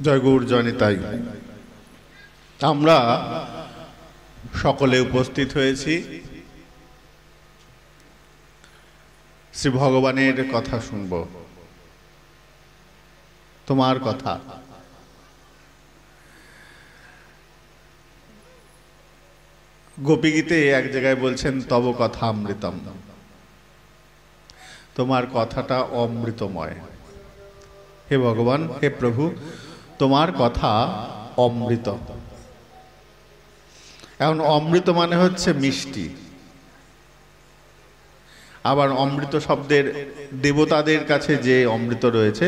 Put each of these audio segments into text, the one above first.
জয় গৌর জয় নিতাই। আমরা সকলে উপস্থিত হয়েছি শ্রী ভগবানের কথা শুনব, তোমার কথা। গোপীগীতে এক জায়গায় বলছেন তব কথা অমৃতম, তোমার কথাটা অমৃতময়। হে ভগবান, হে প্রভু, তোমার কথা অমৃত। এখন অমৃত মানে হচ্ছে মিষ্টি। আবার অমৃত শব্দের দেবতাদের কাছে যে অমৃত রয়েছে,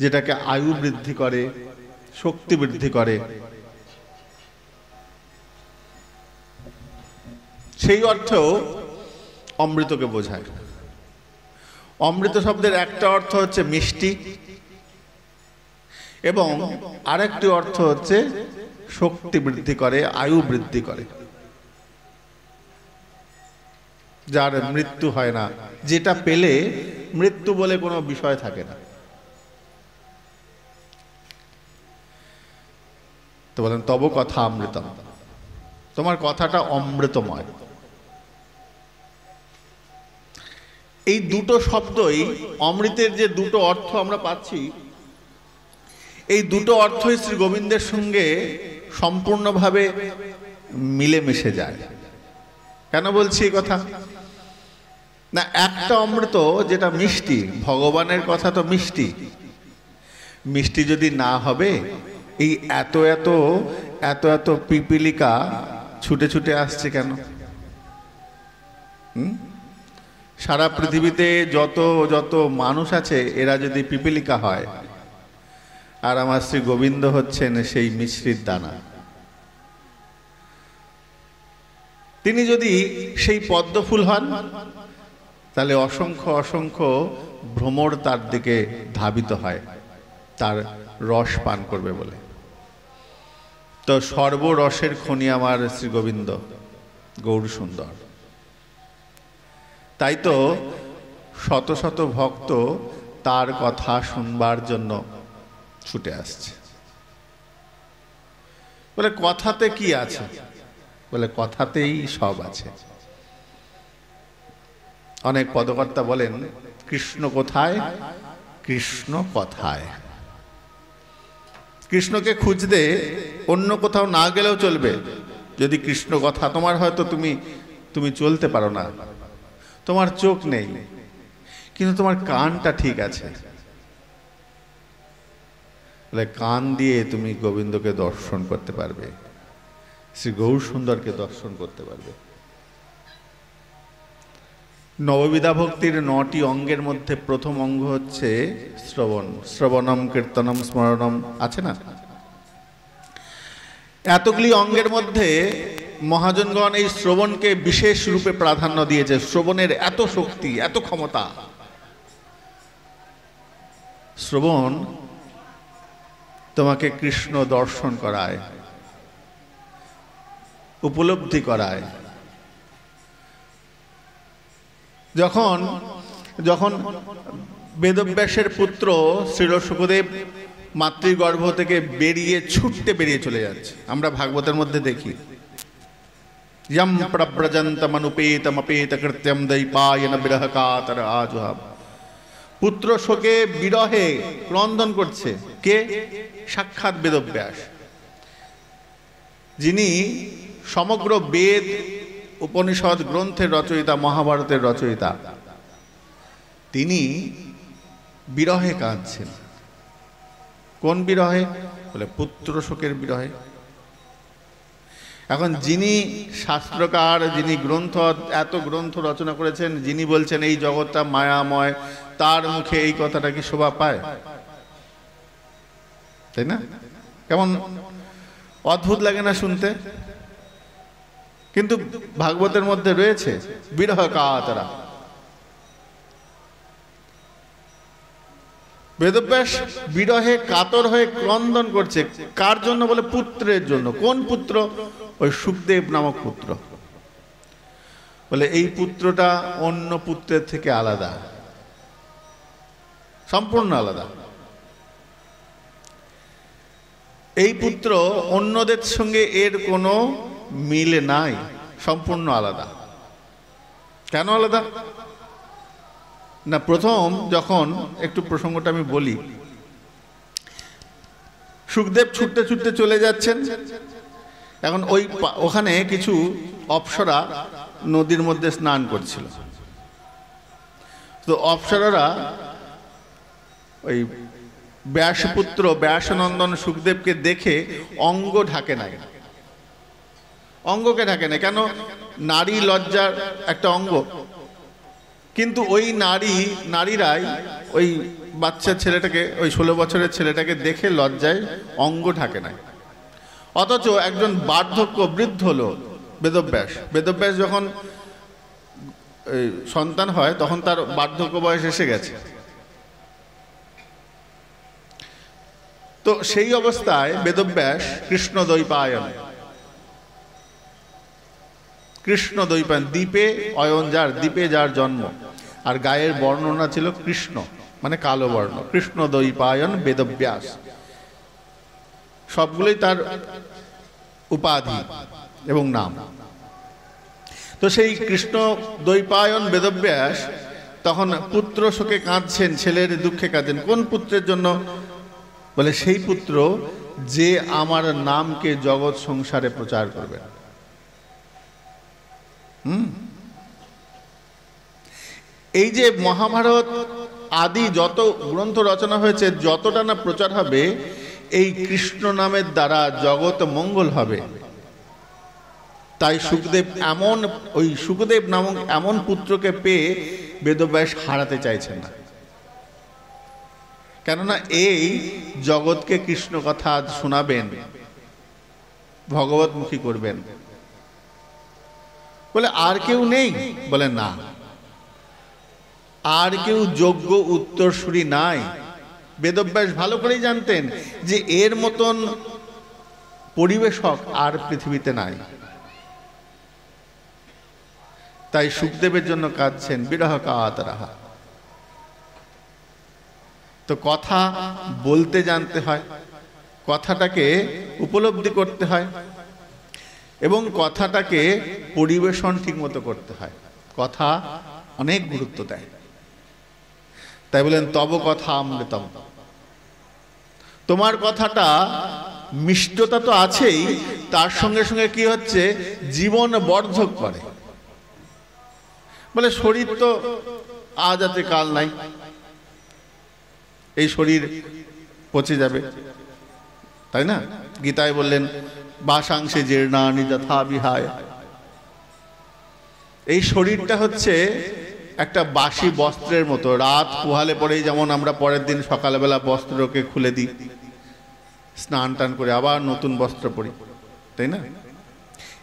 যেটাকে আয়ু বৃদ্ধি করে, শক্তি বৃদ্ধি করে, সেই অর্থেও অমৃতকে বোঝায়। অমৃত শব্দের একটা অর্থ হচ্ছে মিষ্টি এবং আরেকটি অর্থ হচ্ছে শক্তি বৃদ্ধি করে, আয়ু বৃদ্ধি করে, যার মৃত্যু হয় না, যেটা পেলে মৃত্যু বলে কোনো বিষয় থাকে না। তো বলেন তব কথা অমৃতম, তোমার কথাটা অমৃতময়। এই দুটো শব্দই, অমৃতের যে দুটো অর্থ আমরা পাচ্ছি, এই দুটো অর্থই শ্রী গোবিন্দের সঙ্গে সম্পূর্ণভাবে মিলেমিশে যায়। কেন বলছি এই কথা? না, একটা অমৃত যেটা মিষ্টি, ভগবানের কথা তো মিষ্টি। মিষ্টি যদি না হবে, এই এত এত এত এত পিপিলিকা ছুটে ছুটে আসছে কেন? সারা পৃথিবীতে যত যত মানুষ আছে, এরা যদি পিপিলিকা হয়, আর আমার শ্রী গোবিন্দ হচ্ছেন সেই মিশ্রিত দানা। তিনি যদি সেই পদ্মফুল হন, তাহলে অসংখ্য অসংখ্য ভ্রমর তার দিকে ধাবিত হয়, তার রস পান করবে বলে। তো সর্বরসের খনি আমার শ্রী গোবিন্দ, গৌর সুন্দর। তাই তো শত শত ভক্ত তার কথা শুনবার জন্য ছুটে আসছে। বলে কথাতে কি আছে? বলে কথাতেই সব আছে। অনেক পদকর্তা বলেন কৃষ্ণ কোথায়, কৃষ্ণ কথায়। কৃষ্ণকে খুঁজতে অন্য কোথাও না গেলেও চলবে, যদি কৃষ্ণ কথা তোমার হয়তো তুমি চলতে পারো না, তোমার চোখ নেই, কিন্তু তোমার কানটা ঠিক আছে, বলে কান দিয়ে তুমি গোবিন্দকে দর্শন করতে পারবে, শ্রী গৌর সুন্দরকে দর্শন করতে পারবে। নববিধা ভক্তির 9টি অঙ্গের মধ্যে প্রথম অঙ্গ হচ্ছে শ্রবণ। শ্রবণম কীর্তনম স্মরণম, আছে না? এতগুলি অঙ্গের মধ্যে মহাজনগণ এই শ্রবণকে বিশেষ রূপে প্রাধান্য দিয়েছে। শ্রবণের এত শক্তি, এত ক্ষমতা। শ্রবণ তোমাকে কৃষ্ণ দর্শন করায়, উপলব্ধি করায়। যখন যখন বেদব্যাসের পুত্র শ্রীল শুকদেব মাতৃগর্ভ থেকে বেরিয়ে চলে যাচ্ছে, আমরা ভাগবতের মধ্যে দেখি, যম প্রব্রজন্তমনুপেতমপেত কৃত্যম দৈপায়ন বিরহ কাতর আজুহাব। পুত্র শোকে বিরহে ক্রন্দন করছে কে? সাক্ষাৎ বেদব্যাস, যিনি সমগ্র বেদ উপনিষদ গ্রন্থের রচয়িতা, মহাভারতের রচয়িতা। তিনি বিরহে কাঁদছেন। কোন বিরহে? বলে পুত্র শোকের বিরহে। এখন যিনি শাস্ত্রকার, যিনি এত গ্রন্থ রচনা করেছেন, যিনি বলছেন এই জগৎটা মায়াময়, তার মুখে এই কথাটা কি শোভা পায়? তাই না? কেমন অদ্ভুত লাগে না শুনতে? কিন্তু ভাগবতের মধ্যে রয়েছে বিরহ কাতরা। বেদব্যাস বিরহে কাতর হয়ে ক্রন্দন করছে। কার জন্য? বলে পুত্রের জন্য। কোন পুত্র? ওই সুখদেব নামক পুত্র। বলে এই পুত্রটা অন্য পুত্রের থেকে আলাদা, সম্পূর্ণ আলাদা। এই পুত্র অন্যদের সঙ্গে এর কোনো মিল নাই, সম্পূর্ণ আলাদা। কেন আলাদা না, প্রথম যখন একটু প্রসঙ্গটা আমি বলি, সুখদেব ছুটতে ছুটতে চলে যাচ্ছেন। এখন ওখানে কিছু অপ্সরা নদীর মধ্যে স্নান করছিল। তো অপ্সরারা ওই ব্যাসপুত্র ব্যাসনন্দন সুখদেবকে দেখে অঙ্গ ঢাকে নাই, অঙ্গকে ঢাকে না। কেন? নারী লজ্জার একটা অঙ্গ, কিন্তু ওই নারীরাই ওই বাচ্চা ছেলেটাকে, ওই 16 বছরের ছেলেটাকে দেখে লজ্জায় অঙ্গ ঢাকে নাই। অথচ একজন বার্ধক্য বৃদ্ধ হলো বেদব্যাস যখন সন্তান হয় তখন তার বার্ধক্য বয়স এসে গেছে। তো সেই অবস্থায় বেদব্যাস কৃষ্ণ দ্বৈপায়ন, দ্বীপে অয়ন যার, দ্বীপে যার জন্ম, আর গায়ের বর্ণনা ছিল কৃষ্ণ, মানে কালো বর্ণ। কৃষ্ণ দ্বৈপায়ন বেদব্যাস, সবগুলোই তার উপাধি এবং নাম। তো সেই কৃষ্ণ দ্বৈপায়ন বেদব্যাস তখন পুত্র শোকে কাঁদছেন, ছেলের দুঃখে কাঁদছেন। কোন পুত্রের জন্য? বলে সেই পুত্র যে আমার নামকে জগৎ সংসারে প্রচার করবে। এই যে মহাভারত আদি যত গ্রন্থ রচনা হয়েছে, যতটা না প্রচার হবে এই কৃষ্ণ নামের দ্বারা জগৎ মঙ্গল হবে। তাই সুখদেব নামক এমন পুত্রকে পেয়ে বেদব্যাস হারাতে চাইছেন না। কেননা এই জগৎকে কৃষ্ণ কথা শোনাবেন, ভগবতমুখী করবেন। বলে আর কেউ নেই? বলে না, আর কেউ যোগ্য উত্তরসূরি নাই। বেদব্যাস ভালো করেই জানতেন যে এর মতন পরিবেশক আর পৃথিবীতে নাই। তাই সুখদেবের জন্য কাঁদছেন, বিরহ কাতরাহা। তো কথা বলতে জানতে হয়, কথাটাকে উপলব্ধি করতে হয় এবং কথাটাকে পরিবেশন ঠিক মতো করতে হয়। কথা অনেক গুরুত্ব দেয়। তাই বলেন তব কথা অমৃতম, তোমার কথাটা মিষ্টতা তো আছেই, তার সঙ্গে সঙ্গে কি হচ্ছে, জীবন বর্ধক করে। বলে শরীর তো আজ আছে কাল নাই, এই শরীর পচে যাবে, তাই না? গীতায় বললেন বাসাংশে জীর্ণানি যথা বিহায়। এই শরীরটা হচ্ছে একটা বাসি বস্ত্রের মতো, রাত পোহালে পরেই যেমন আমরা পরের দিন সকালবেলা বস্ত্রকে খুলে দিই, স্নান টান করে আবার নতুন বস্ত্র পরি, তাই না?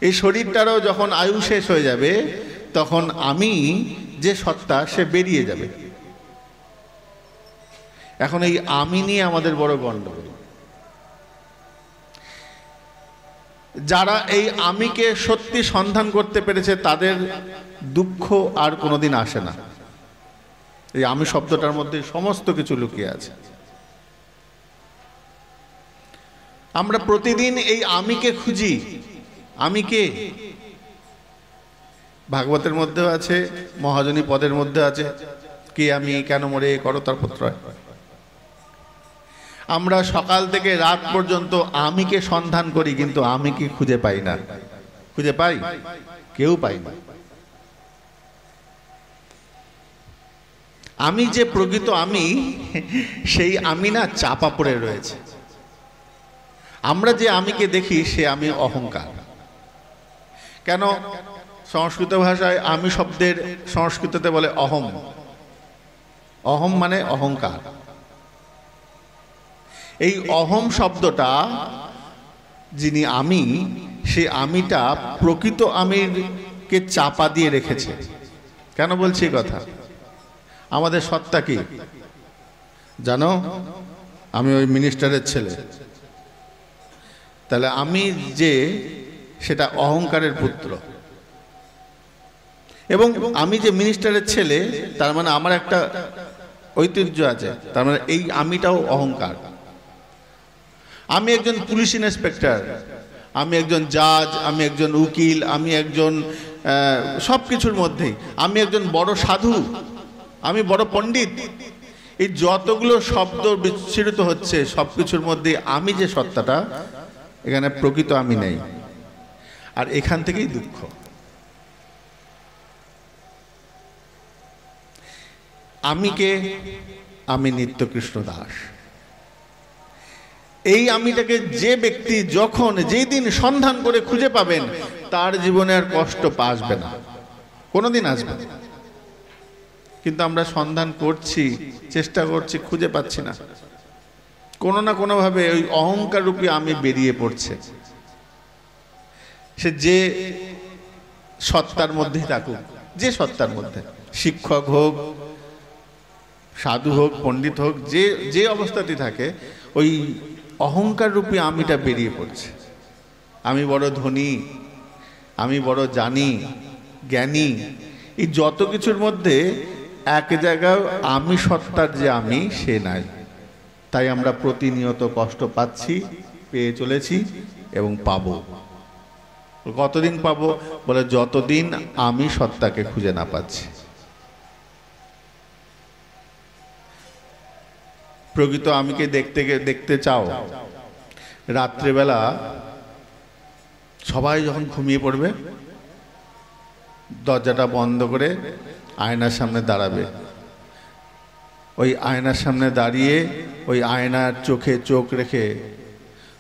এই শরীরটারও যখন আয়ু শেষ হয়ে যাবে তখন আমি যে সত্তা সে বেরিয়ে যাবে। এখন এই আমি নিয়ে আমাদের বড় গন্ডগোল। যারা এই আমিকে সত্যি সন্ধান করতে পেরেছে তাদের দুঃখ আর কোনোদিন আসে না। এই আমি শব্দটার মধ্যে সমস্ত কিছু লুকিয়ে আছে। আমরা প্রতিদিন এই আমিকে খুঁজি। আমি কে? ভাগবতের মধ্যে আছে, মহাজনী পদের মধ্যে আছে, কে আমি, কেন মরে, করতার পুত্র। আমরা সকাল থেকে রাত পর্যন্ত আমিকে সন্ধান করি, কিন্তু আমিকে খুঁজে পাই না। খুঁজে পাই? কেউ পাই না। আমি যে প্রকৃত আমি, সেই আমি না চাপা পড়ে রয়েছে। আমরা যে আমিকে দেখি সে আমি অহংকার। কেন? সংস্কৃত ভাষায় আমি শব্দের সংস্কৃততে বলে অহম। অহম মানে অহংকার। এই অহম শব্দটা যিনি আমি, সে আমিটা প্রকৃত আমিরকে চাপা দিয়ে রেখেছে। কেন বলছি কথা? আমাদের সত্তা কি জানো? আমি ওই মিনিস্টারের ছেলে। তাহলে আমি যে, সেটা অহংকারের পুত্র। এবং আমি যে মিনিস্টারের ছেলে, তার মানে আমার একটা ঐতিহ্য আছে, তার মানে এই আমিটাও অহংকার। আমি একজন পুলিশ ইন্সপেক্টর, আমি একজন জাজ, আমি একজন উকিল, আমি একজন সব কিছুর মধ্যেই, আমি একজন বড় সাধু, আমি বড় পণ্ডিত, এই যতগুলো শব্দ বিচ্ছুরিত হচ্ছে সব কিছুর মধ্যে আমি যে সত্তাটা, এখানে প্রকৃত আমি নেই। আর এখান থেকেই দুঃখ। আমি কে? আমি নিত্যকৃষ্ণ দাস। এই আমিটাকে যে ব্যক্তি যখন যেই দিন সন্ধান করে খুঁজে পাবেন, তার জীবনে আর কষ্ট আসবে না, কোনোদিন আসবে না। কিন্তু আমরা সন্ধান করছি, চেষ্টা করছি, খুঁজে পাচ্ছি না। কোনো না কোনোভাবে ওই অহংকার রূপী আমি বেরিয়ে পড়ছে। সে যে সত্তার মধ্যেই থাকুক, যে সত্তার মধ্যে, শিক্ষক হোক, সাধু হোক, পণ্ডিত হোক, যে যে অবস্থাতেই থাকে, ওই অহংকার রূপী আমিটা বেরিয়ে পড়ছে। আমি বড় ধনী, আমি বড় জানি, জ্ঞানী, এই যত কিছুর মধ্যে এক জায়গায় আমি সত্তার যে আমি, সে নাই। তাই আমরা প্রতিনিয়ত কষ্ট পাচ্ছি, পেয়ে চলেছি এবং পাবো। কতদিন পাবো? বলে যতদিন আমি সত্তাকে খুঁজে না পাচ্ছি। প্রকৃত আমিকে দেখতে চাও? রাত্রেবেলা সবাই যখন ঘুমিয়ে পড়বে, দরজাটা বন্ধ করে আয়নার সামনে দাঁড়াবে। ওই আয়নার সামনে দাঁড়িয়ে ওই আয়নার চোখে চোখ রেখে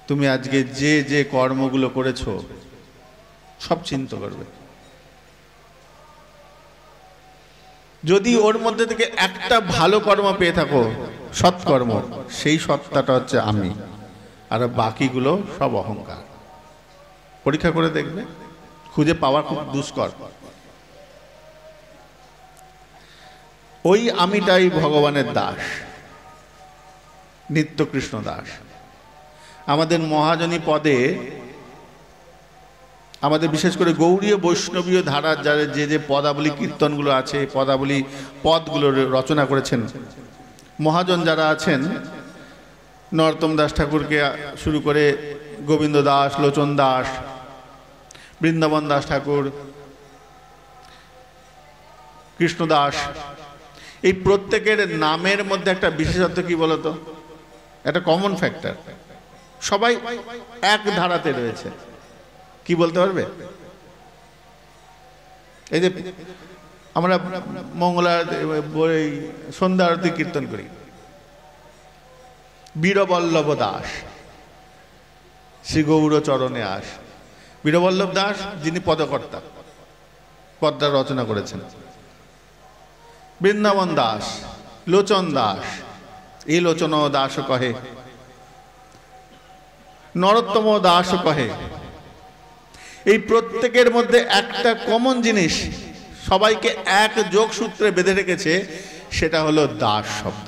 তুমি আজকে যে যে কর্মগুলো করেছো সব চিন্তা করবে। যদি ওর মধ্যে থেকে একটা ভালো কর্ম পেয়ে থাকো, সৎকর্ম, সেই সত্তাটা হচ্ছে আমি, আর বাকিগুলো সব অহংকার। পরীক্ষা করে দেখবে, খুঁজে পাওয়া খুব দুষ্কর। ওই আমিটাই ভগবানের দাস, নিত্যকৃষ্ণ দাস। আমাদের মহাজনী পদে, আমাদের বিশেষ করে গৌড়ীয় বৈষ্ণবীয় ধারার যারা যে যে পদাবলী কীর্তনগুলো আছে, পদাবলী পদগুলো রচনা করেছেন মহাজন যারা আছেন, নরোত্তম দাস ঠাকুরকে শুরু করে গোবিন্দ দাস, লোচন দাস, বৃন্দাবন দাস ঠাকুর, কৃষ্ণদাস, এই প্রত্যেকের নামের মধ্যে একটা বিশেষত্ব কি বলতো? একটা কমন ফ্যাক্টর, সবাই এক ধারাতে রয়েছে। কি বলতে পারবে? এই যে আমরা সন্ধ্যা আরতি কীর্তন করি, বীরবল্লভ দাস, শ্রী গৌর চরণে আস। বীরবল্লভ দাস যিনি পদকর্তা, পদটা রচনা করেছেন। বৃন্দাবন দাস, লোচন দাস, এই লোচন দাস কহে, নরোত্তম দাস কহে। এই প্রত্যেকের মধ্যে একটা কমন জিনিস সবাইকে এক যোগসূত্রে বেঁধে রেখেছে, সেটা হলো দাস শব্দ।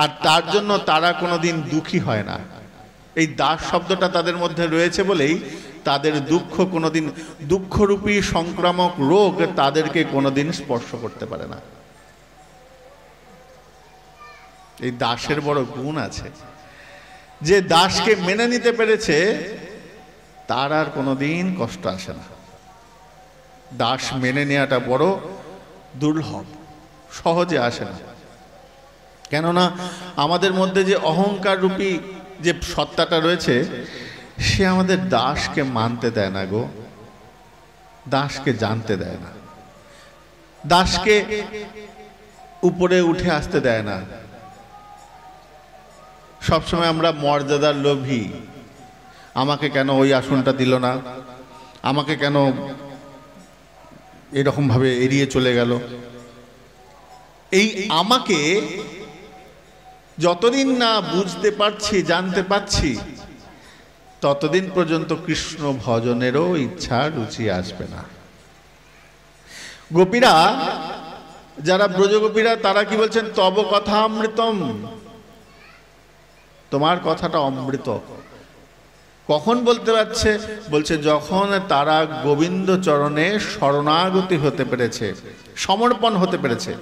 আর তার জন্য তারা কোনোদিন দুঃখী হয় না। এই দাস শব্দটা তাদের মধ্যে রয়েছে বলেই তাদের দুঃখ কোনোদিন, দুঃখরূপী সংক্রামক রোগ তাদেরকে কোনোদিন স্পর্শ করতে পারে না। এই দাসের বড় গুণ আছে। যে দাসকে মেনে নিতে পেরেছে তার আর কোনোদিন কষ্ট আসে না। দাস মেনে নেওয়াটা বড় দুর্লভ, সহজে আসে না। কেননা আমাদের মধ্যে যে অহংকার রূপী যে সত্তাটা রয়েছে, সে আমাদের দাসকে মানতে দেয় না গো, দাসকে জানতে দেয় না, দাসকে উপরে উঠে আসতে দেয় না। সবসময় আমরা মর্যাদার লোভী। আমাকে কেন ওই আসনটা দিল না, আমাকে কেন এরকম ভাবে এড়িয়ে চলে গেল। এই আমাকে যতদিন না বুঝতে পারছি, জানতে পারছি, ততদিন পর্যন্ত কৃষ্ণ ভজনেরও ইচ্ছা রুচি আসবে না। গোপীরা, যারা ব্রজগোপীরা, তারা কি বলছেন? তব কথা অমৃতম, তোমার কথাটা অমৃত। কখন বলতে পারছে? বলছে যখন তারা গোবিন্দ চরণে শরণাগতি হতে পেরেছে, সমর্পণ হতে পেরেছে।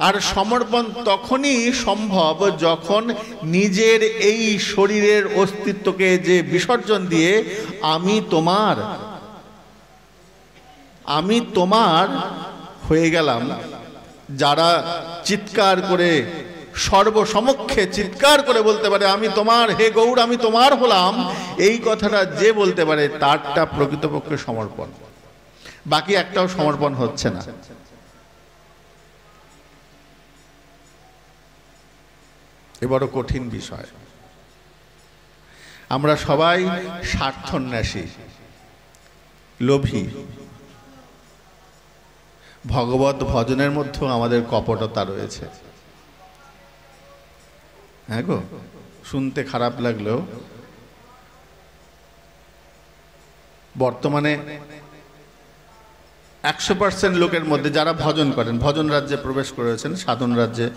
আর সমর্পণ তখনই সম্ভব যখন নিজের এই শরীরের অস্তিত্বকে যে বিসর্জন দিয়ে আমি তোমার হয়ে গেলাম। যারা চিৎকার করে সর্বসমক্ষে চিৎকার করে বলতে পারে আমি তোমার, হে গৌর আমি তোমার হলাম, এই কথাটা যে বলতে পারে তারটা প্রকৃতপক্ষে সমর্পণ। বাকি একটাও সমর্পণ হচ্ছে না। এ বড় কঠিন বিষয়। আমরা সবাই স্বার্থন্বেষী, লোভী। ভগবত ভজনের মধ্যেও আমাদের কপটতা রয়েছে। হ্যাঁ গো, শুনতে খারাপ লাগলেও বর্তমানে 100% লোকের মধ্যে যারা ভজন করেন, ভজন রাজ্যে প্রবেশ করেছেন, সাধন রাজ্যে,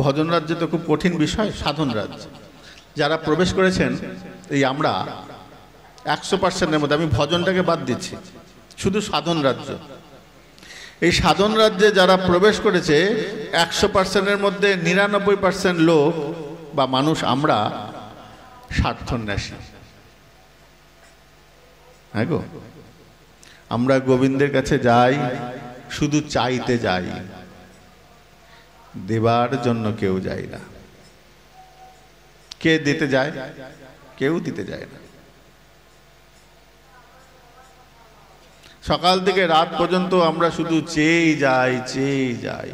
ভজন রাজ্যে তো খুব কঠিন বিষয়, সাধন রাজ্য যারা প্রবেশ করেছেন, এই আমরা 100%-এর মধ্যে, আমি ভজনটাকে বাদ দিচ্ছি, শুধু সাধন রাজ্য, এই সাধন রাজ্যে যারা প্রবেশ করেছে 100%-এর মধ্যে 99% লোক বা মানুষ আমরা স্বার্থন্বেষী। হ্যাঁ গো, আমরা গোবিন্দের কাছে যাই শুধু চাইতে যাই, দেবার জন্য কেউ যায় না। কে দিতে যায়? কেউ দিতে যায় না। সকাল থেকে রাত পর্যন্ত আমরা শুধু চেয়ে যাই।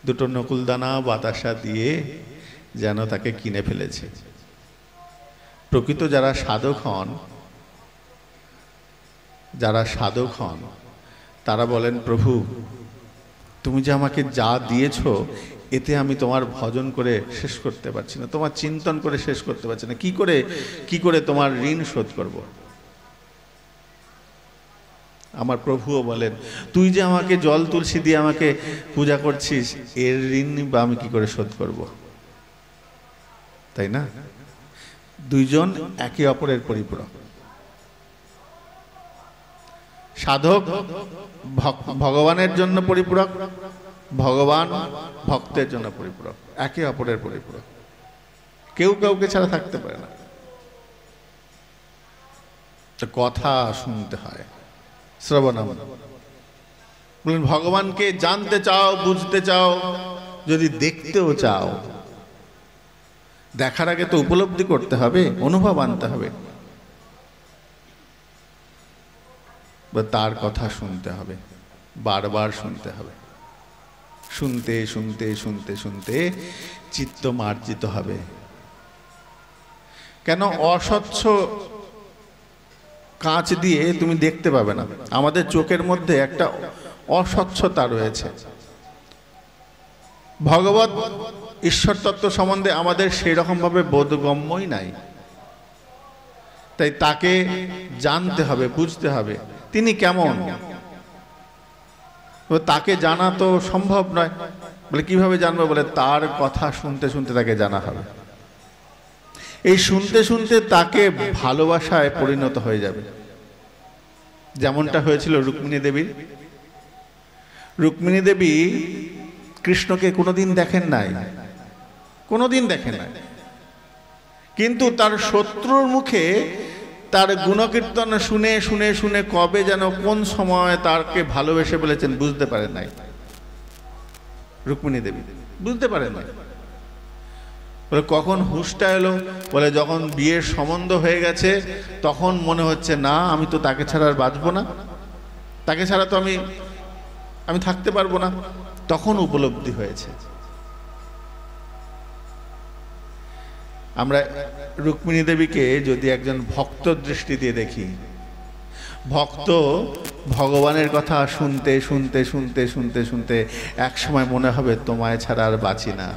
দুটো নকুলদানা বাতাসা দিয়ে যেন তাকে কিনে ফেলেছে। প্রকৃত যারা সাধক হন তারা বলেন, প্রভু তুমি যে আমাকে যা দিয়েছো এতে আমি তোমার ভজন করে শেষ করতে পারছি না, তোমার চিন্তন করে শেষ করতে পারছি না, কি করে তোমার ঋণ শোধ করব। আমার প্রভুও বলেন, তুই যে আমাকে জল তুলসী দিয়ে আমাকে পূজা করছিস, এর ঋণ বা আমি কি করে শোধ করব। তাই না? দুইজন একে অপরের পরিপূরক। সাধক ভগবানের জন্য পরিপূরক, ভগবান ভক্তের জন্য পরিপূরক, একে অপরের পরিপূরক। কেউ কাউকে ছাড়া থাকতে পারে না। কথা শুনতে হয়, শ্রবণম। বলেন ভগবানকে জানতে চাও, বুঝতে চাও, যদি দেখতেও চাও, দেখার আগে তো উপলব্ধি করতে হবে, অনুভব আনতে হবে, বা তার কথা শুনতে হবে, বারবার শুনতে হবে। শুনতে শুনতে শুনতে শুনতে চিত্ত মার্জিত হবে। কেন? অস্বচ্ছ কাঁচ দিয়ে তুমি দেখতে পাবে না। আমাদের চোখের মধ্যে একটা অস্বচ্ছতা রয়েছে। ভগবত ঈশ্বর তত্ত্ব সম্বন্ধে আমাদের সেই রকম ভাবে বোধগম্যই নাই। তাই তাকে জানতে হবে, বুঝতে হবে তিনি কেমন। তাকে জানা তো সম্ভব নয়। বলে কিভাবে জানবো? বলে তার কথা শুনতে শুনতে তাকে জানা হবে। এই শুনতে শুনতে তাকে ভালোবাসায় পরিণত হয়ে যাবে। যেমনটা হয়েছিল রুক্মিণী দেবীর। রুক্মিণী দেবী কৃষ্ণকে কোনোদিন দেখেন নাই, কিন্তু তার শত্রুর মুখে তার গুণকীর্তন শুনে শুনে শুনে কবে যেন কোন সময় তাকে ভালোবেসে বলেছেন বুঝতে পারেন নাই। রুক্মিণী দেবী বুঝতে পারেন নাই। বলে কখন হুঁশটা এলো? বলে যখন বিয়ের সম্বন্ধ হয়ে গেছে তখন মনে হচ্ছে না, আমি তো তাকে ছাড়া আর বাঁচবো না, তাকে ছাড়া তো আমি থাকতে পারবো না। তখন উপলব্ধি হয়েছে। আমরা রুক্মিণী দেবীকে যদি একজন ভক্ত দৃষ্টি দিয়ে দেখি, ভক্ত ভগবানের কথা শুনতে শুনতে শুনতে শুনতে শুনতে এক সময় মনে হবে তোমায় ছাড়া আর বাঁচি না।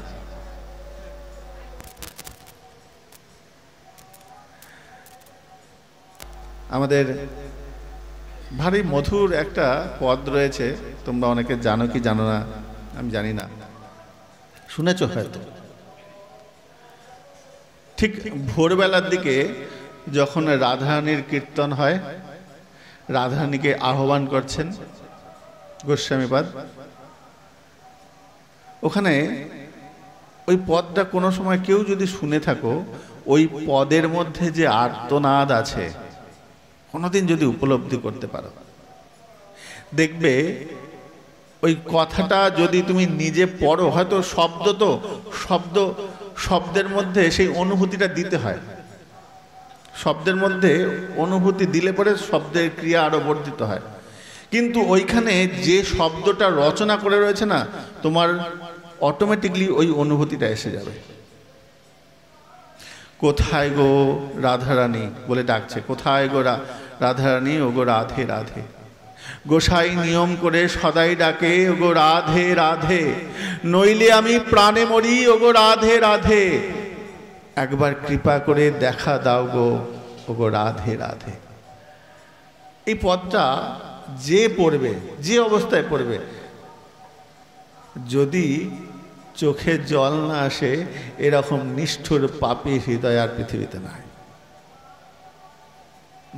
আমাদের ভারী মধুর একটা পদ রয়েছে, তোমরা অনেকে জানো কি জানো না আমি জানি না, শুনেছো হয়তো। ঠিক ভোরবেলার দিকে যখন রাধারানীর কীর্তন হয়, রাধারানীকে আহ্বান করছেন গোস্বামীপাদ, ওখানে ওই পদটা কোনো সময় কেউ যদি শুনে থাকো, ওই পদের মধ্যে যে আর্তনাদ আছে কোনোদিন যদি উপলব্ধি করতে পারো, দেখবে ওই কথাটা যদি তুমি নিজে পড়ো, হয়তো শব্দ তো শব্দের মধ্যে সেই অনুভূতিটা দিতে হয়, শব্দের মধ্যে অনুভূতি দিলে পরে শব্দের ক্রিয়া আরো বর্ধিত হয়, কিন্তু ওইখানে যে শব্দটা রচনা করে রয়েছে না, তোমার অটোমেটিকলি ওই অনুভূতিটা এসে যাবে। কোথায় গো রাধারানী বলে ডাকছে, কোথায় গো রাধারানী, ও গো রাধে রাধে। গোসাই নিয়ম করে সদাই ডাকে, ও গো রাধে রাধে, নইলে আমি প্রাণে মরি, ও গো রাধে রাধে। একবার কৃপা করে দেখা দাও গো, ও গো রাধে রাধে। এই পদটা যে পড়বে, যে অবস্থায় পড়বে, যদি চোখে জল না আসে, এরকম নিষ্ঠুর পাপী হৃদয় আর পৃথিবীতে নাই।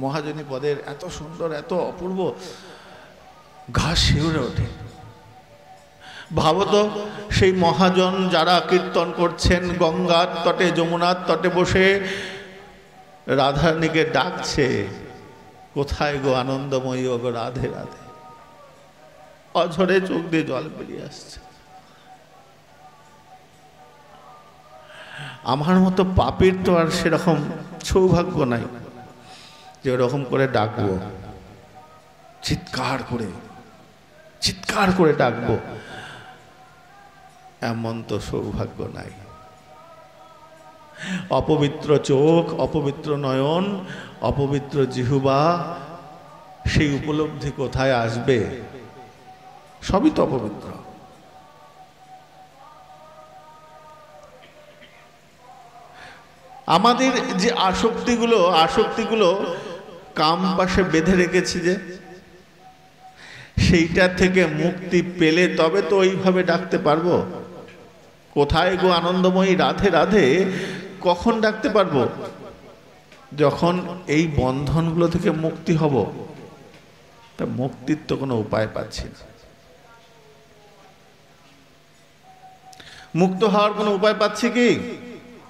মহাজনী পদের এত সুন্দর, এত অপূর্ব, ঘাস শিউরে ওঠে। ভাবত সেই মহাজন যারা কীর্তন করছেন গঙ্গার তটে, যমুনার তটে বসে রাধারানীকে ডাকছে, কোথায় গো আনন্দময়ী, ও গো রাধে রাধে। অঝরে চোখ দিয়ে জল বেরিয়ে আসছে। আমার মতো পাপীর তো আর সেরকম সৌভাগ্য নাই যে ওরকম করে ডাকবো, চিৎকার করে ডাকবো, এমন তো সৌভাগ্য নাই। অপবিত্র চোখ, অপবিত্র নয়ন, অপবিত্র জিহ্বা, সেই উপলব্ধি কোথায় আসবে? সবই তো অপবিত্র। আমাদের যে আসক্তিগুলো কাম পাশে বেঁধে রেখেছি, যে সেইটা থেকে মুক্তি পেলে তবে তো ওইভাবে ডাকতে পারবো। কোথায় গো আনন্দময়ী, রাধে রাধে কখন ডাকতে পারবো? যখন এই বন্ধনগুলো থেকে মুক্তি হব। তা মুক্তির তো কোনো উপায় পাচ্ছি না। মুক্ত হওয়ার কোনো উপায় পাচ্ছি কি?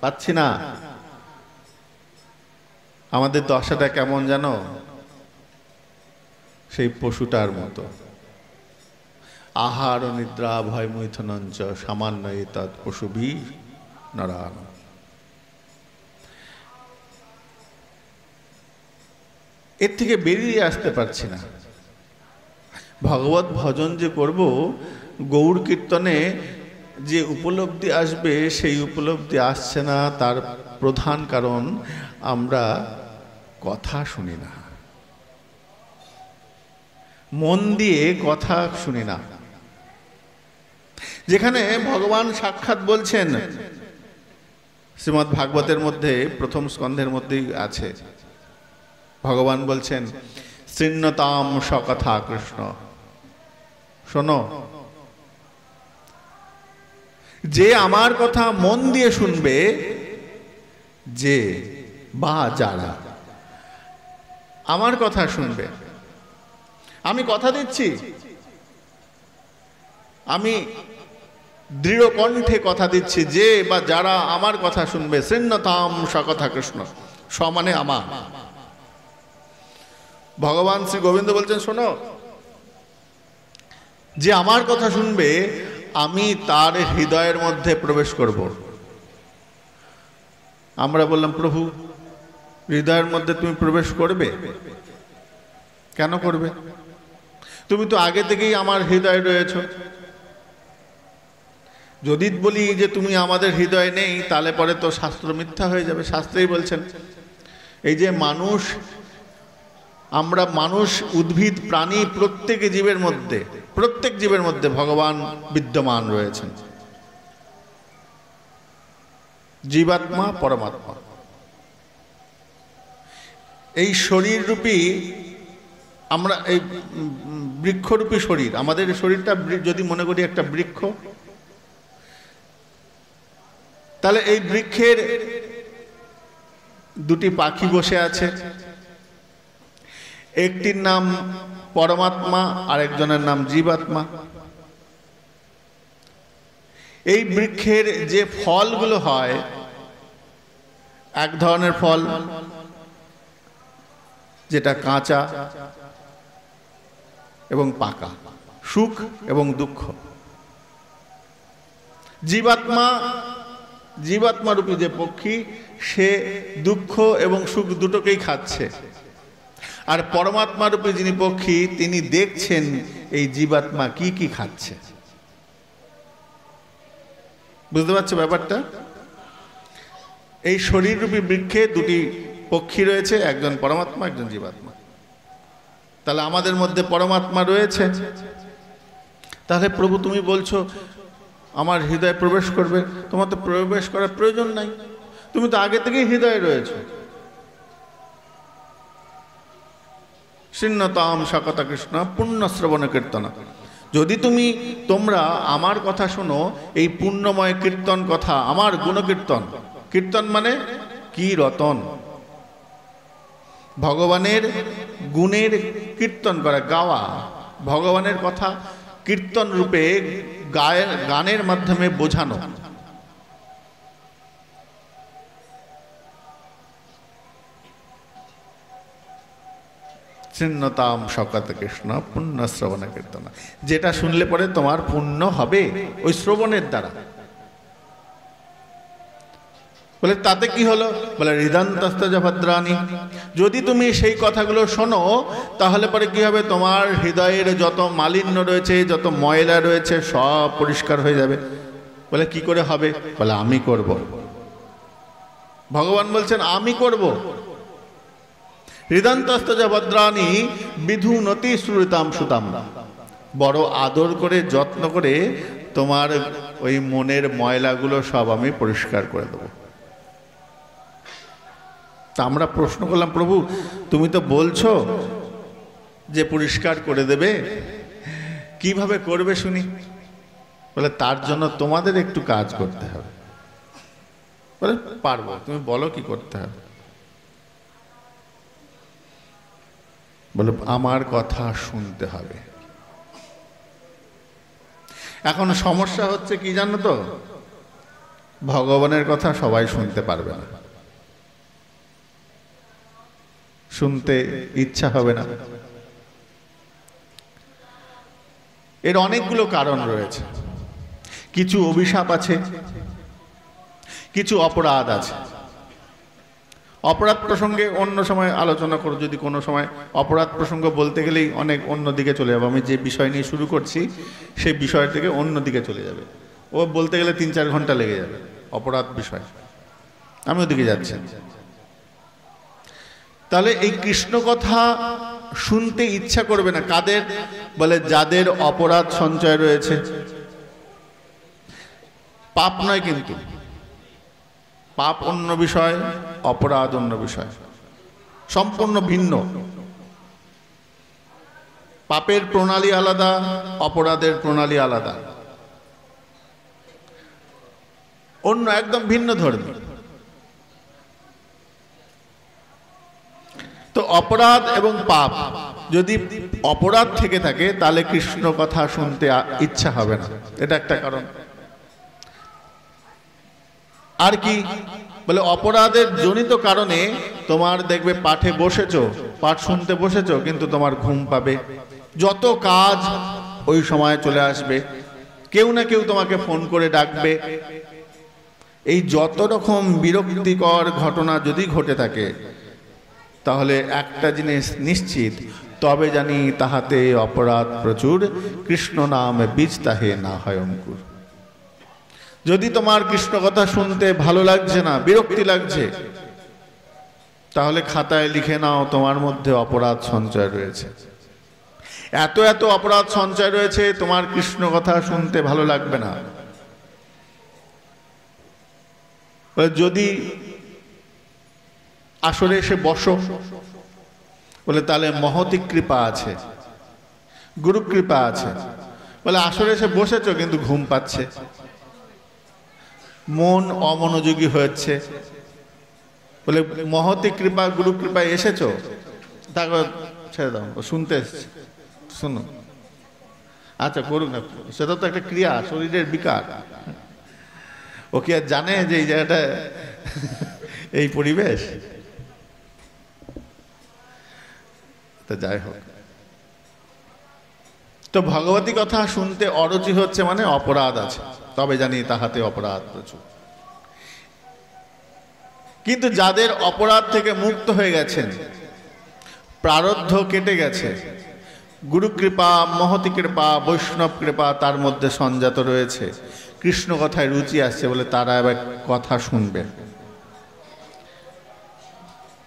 পাচ্ছি না। আমাদের দশাটা কেমন জানো? সেই পশুটার মতো। আহার ও নিদ্রা ভয় মৈথুনঞ্চ সামান্য এতৎ পশুভি নরান। এর থেকে বেরিয়ে আসতে পারছি না। ভগবত ভজন যে করব, গৌর কীর্তনে যে উপলব্ধি আসবে, সেই উপলব্ধি আসছে না। তার প্রধান কারণ আমরা কথা শুনি না, মন দিয়ে কথা শুনি না। যেখানে ভগবান সাক্ষাৎ বলছেন, শ্রীমদ্ ভাগবতের মধ্যে প্রথম স্কন্ধের মধ্যেই আছে, ভগবান বলছেন শৃণ্যতাম সকথা কৃষ্ণ। শোনো, যে আমার কথা মন দিয়ে শুনবে, যে বা যারা আমার কথা শুনবে, আমি কথা দিচ্ছি, আমি দৃঢ় কণ্ঠে কথা দিচ্ছি, যে বা যারা আমার কথা শুনবে, শৃণ্যতাম সকথা কৃষ্ণ। সমানে আমার। ভগবান শ্রী গোবিন্দ বলছেন, শোনো, যে আমার কথা শুনবে, আমি তার হৃদয়ের মধ্যে প্রবেশ করব। আমরা বললাম, প্রভু হৃদয়ের মধ্যে তুমি প্রবেশ করবে? কেন করবে? তুমি তো আগে থেকেই আমার হৃদয়ে রয়েছো। যদি বলি যে তুমি আমাদের হৃদয়ে নেই, তাহলে পরে তো শাস্ত্র মিথ্যা হয়ে যাবে। শাস্ত্রেই বলছেন, এই যে মানুষ, আমরা মানুষ, উদ্ভিদ, প্রাণী, প্রত্যেক জীবের মধ্যে ভগবান বিদ্যমান রয়েছেন। জীবাত্মা, পরমাত্মা। এই শরীর রূপী, আমরা এই বৃক্ষরূপী শরীর, আমাদের শরীরটা যদি মনে করি একটা বৃক্ষ, তাহলে এই বৃক্ষের দুটি পাখি বসে আছে। একটির নাম পরমাত্মা, আরেকজনের নাম জীবাত্মা। এই বৃক্ষের যে ফলগুলো হয়, এক ধরনের ফল যেটা কাঁচা এবং পাকা, সুখ এবং দুঃখ। জীবাত্মা রূপী যে পক্ষী, সে দুঃখ এবং সুখ দুটোকেই খাচ্ছে। আর পরমাত্মা রূপী যিনি পক্ষী, তিনি দেখছেন এই জীবাত্মা কি কি খাচ্ছে। বুঝতে পারছো ব্যাপারটা? এই শরীররূপী বৃক্ষে দুটি পক্ষী রয়েছে, একজন পরমাত্মা, একজন জীবাত্মা। তাহলে আমাদের মধ্যে পরমাত্মা রয়েছে। তাহলে প্রভু তুমি বলছো আমার হৃদয়ে প্রবেশ করবে, তোমার তো প্রবেশ করার প্রয়োজন নাই, তুমি তো আগে থেকেই হৃদয়ে রয়েছো। শৃণ্যতাম সকতা কৃষ্ণ পুণ্য শ্রবণ কীর্তন। যদি তোমরা আমার কথা শোনো, এই পুণ্যময় কীর্তন কথা, আমার গুণকীর্তন। কীর্তন মানে কি? রতন। ভগবানের গুণের কীর্তন করা, গাওয়া, ভগবানের কথা কীর্তন রূপে গানের মাধ্যমে বোঝানো। শৃণ্যতাম সকত কৃষ্ণ পুণ্য শ্রবণ কীর্তন, যেটা শুনলে পরে তোমার পুণ্য হবে ওই শ্রবণের দ্বারা। বলে তাতে কি হলো? বলে হৃদন্তস্থ ভদ্রাণী, যদি তুমি সেই কথাগুলো শোনো তাহলে পরে কি হবে? তোমার হৃদয়ের যত মালিন্য রয়েছে, যত ময়লা রয়েছে, সব পরিষ্কার হয়ে যাবে। বলে কি করে হবে? বলে আমি করব। ভগবান বলছেন আমি করব। হৃদন্তস্থ ভদ্রাণী বিধুনতি শ্রুতাম সুতাম, বড় আদর করে যত্ন করে তোমার ওই মনের ময়লাগুলো সব আমি পরিষ্কার করে দেবো। তা আমরা প্রশ্ন করলাম, প্রভু তুমি তো বলছো যে পরিষ্কার করে দেবে, কিভাবে করবে শুনি? বলে তার জন্য তোমাদের একটু কাজ করতে হবে। বলে পারবো, তুমি বলো কি করতে হবে। বলে আমার কথা শুনতে হবে। এখন সমস্যা হচ্ছে কি জানো তো? ভগবানের কথা সবাই শুনতে পারবে না, শুনতে ইচ্ছা হবে না। এর অনেকগুলো কারণ রয়েছে। কিছু অভিশাপ আছে, কিছু অপরাধ আছে। অপরাধ প্রসঙ্গে অন্য সময় আলোচনা করো, যদি কোনো সময় অপরাধ প্রসঙ্গ বলতে গেলেই অনেক অন্য দিকে চলে যাবে। আমি যে বিষয় নিয়ে শুরু করছি সেই বিষয় থেকে অন্য দিকে চলে যাবে, ও বলতে গেলে 3-4 ঘন্টা লেগে যাবে। অপরাধ বিষয় আমি ওদিকে যাচ্ছি। তাহলে এই কৃষ্ণ কথা শুনতে ইচ্ছা করবে না কাদের? বলে যাদের অপরাধ সঞ্চয় রয়েছে। পাপ নয় কিন্তু, পাপ অন্য বিষয়, অপরাধ অন্য বিষয়, সম্পূর্ণ ভিন্ন। পাপের প্রণালী আলাদা, অপরাধের প্রণালী আলাদা, অন্য একদম ভিন্ন ধর্মী। তো অপরাধ এবং পাপ, যদি অপরাধ থেকে থাকে তাহলে কৃষ্ণ কথা শুনতে ইচ্ছা হবে না, এটা একটা কারণ। আর কি? বলে অপরাধের জনিত কারণে তোমার দেখবে পাঠে বসেছো, পাঠ শুনতে বসেছো, কিন্তু তোমার ঘুম পাবে, যত কাজ ওই সময় চলে আসবে, কেউ না কেউ তোমাকে ফোন করে ডাকবে। এই যত রকম বিরক্তিকর ঘটনা যদি ঘটে থাকে, তাহলে একটা জিনিস নিশ্চিত, তবে জানি তাহাতে অপরাধ প্রচুর, কৃষ্ণ নাম বীজ তাহে না হয় অঙ্কুর। যদি তোমার কৃষ্ণ কথা শুনতে ভালো লাগছে না, বিরক্তি লাগছে, তাহলে খাতায় লিখে নাও তোমার মধ্যে অপরাধ সঞ্চয় রয়েছে। এত এত অপরাধ সঞ্চয় রয়েছে, তোমার কৃষ্ণ কথা শুনতে ভালো লাগবে না। যদি আসরে এসে বসো, বলে তাহলে মহতি কৃপা আছে, গুরু কৃপা আছে। বলে আসরে এসে বসেছো কিন্তু ঘুম পাচ্ছে, মন অমনোযোগী হয়েছে, বলে মহতি কৃপা গুরু কৃপায় এসেছো, তাকে ছেড়ে দাও, শুনতে এসছে, শুনো। আচ্ছা করুক না, সেটা তো একটা ক্রিয়া, শরীরের বিকার। ও কি আর জানে যে এই জায়গাটা এই পরিবেশ? তো যাই হোক, তো ভগবতী কথা শুনতে অরুচি হচ্ছে মানে অপরাধ আছে, তবে জানি তাহাতে অপরাধ প্রচুর। কিন্তু যাদের অপরাধ থেকে মুক্ত হয়ে গেছেন, প্রারব্ধ কেটে গেছে, গুরু কৃপা, মহতি কৃপা, বৈষ্ণব কৃপা তার মধ্যে সঞ্জাত রয়েছে, কৃষ্ণ কথায় রুচি আসছে বলে তারা এবার কথা শুনবে।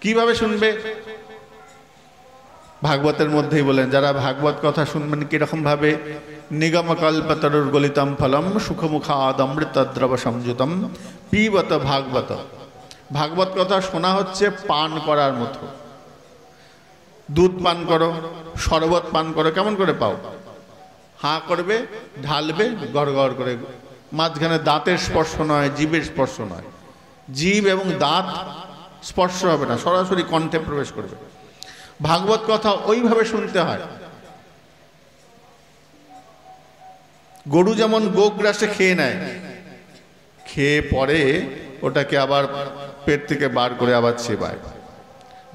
কিভাবে শুনবে? ভাগবতের মধ্যেই বলেন, যারা ভাগবত কথা শুনবেন কিরকম ভাবে? নিগম কল্পতরুর গলিতম ফলম সুখমুখাদ অমৃতদ্রব সংযুতম পিবত ভাগবত। ভাগবত কথা শোনা হচ্ছে পান করার মতো। দুধ পান করো, শরবত পান করো, কেমন করে পাও? হাঁ করবে, ঢালবে, গড় গড় করে, মাঝখানে দাঁতের স্পর্শ নয়, জিভের স্পর্শ নয়, জিভ এবং দাঁত স্পর্শ হবে না, সরাসরি কণ্ঠে প্রবেশ করবে। ভাগবত কথা ওইভাবে শুনতে হয়। গরু যেমন গোগ্রাসে খেয়ে নেয়, খেয়ে পরে ওটাকে আবার পেট থেকে বার করে আবার চেবায়।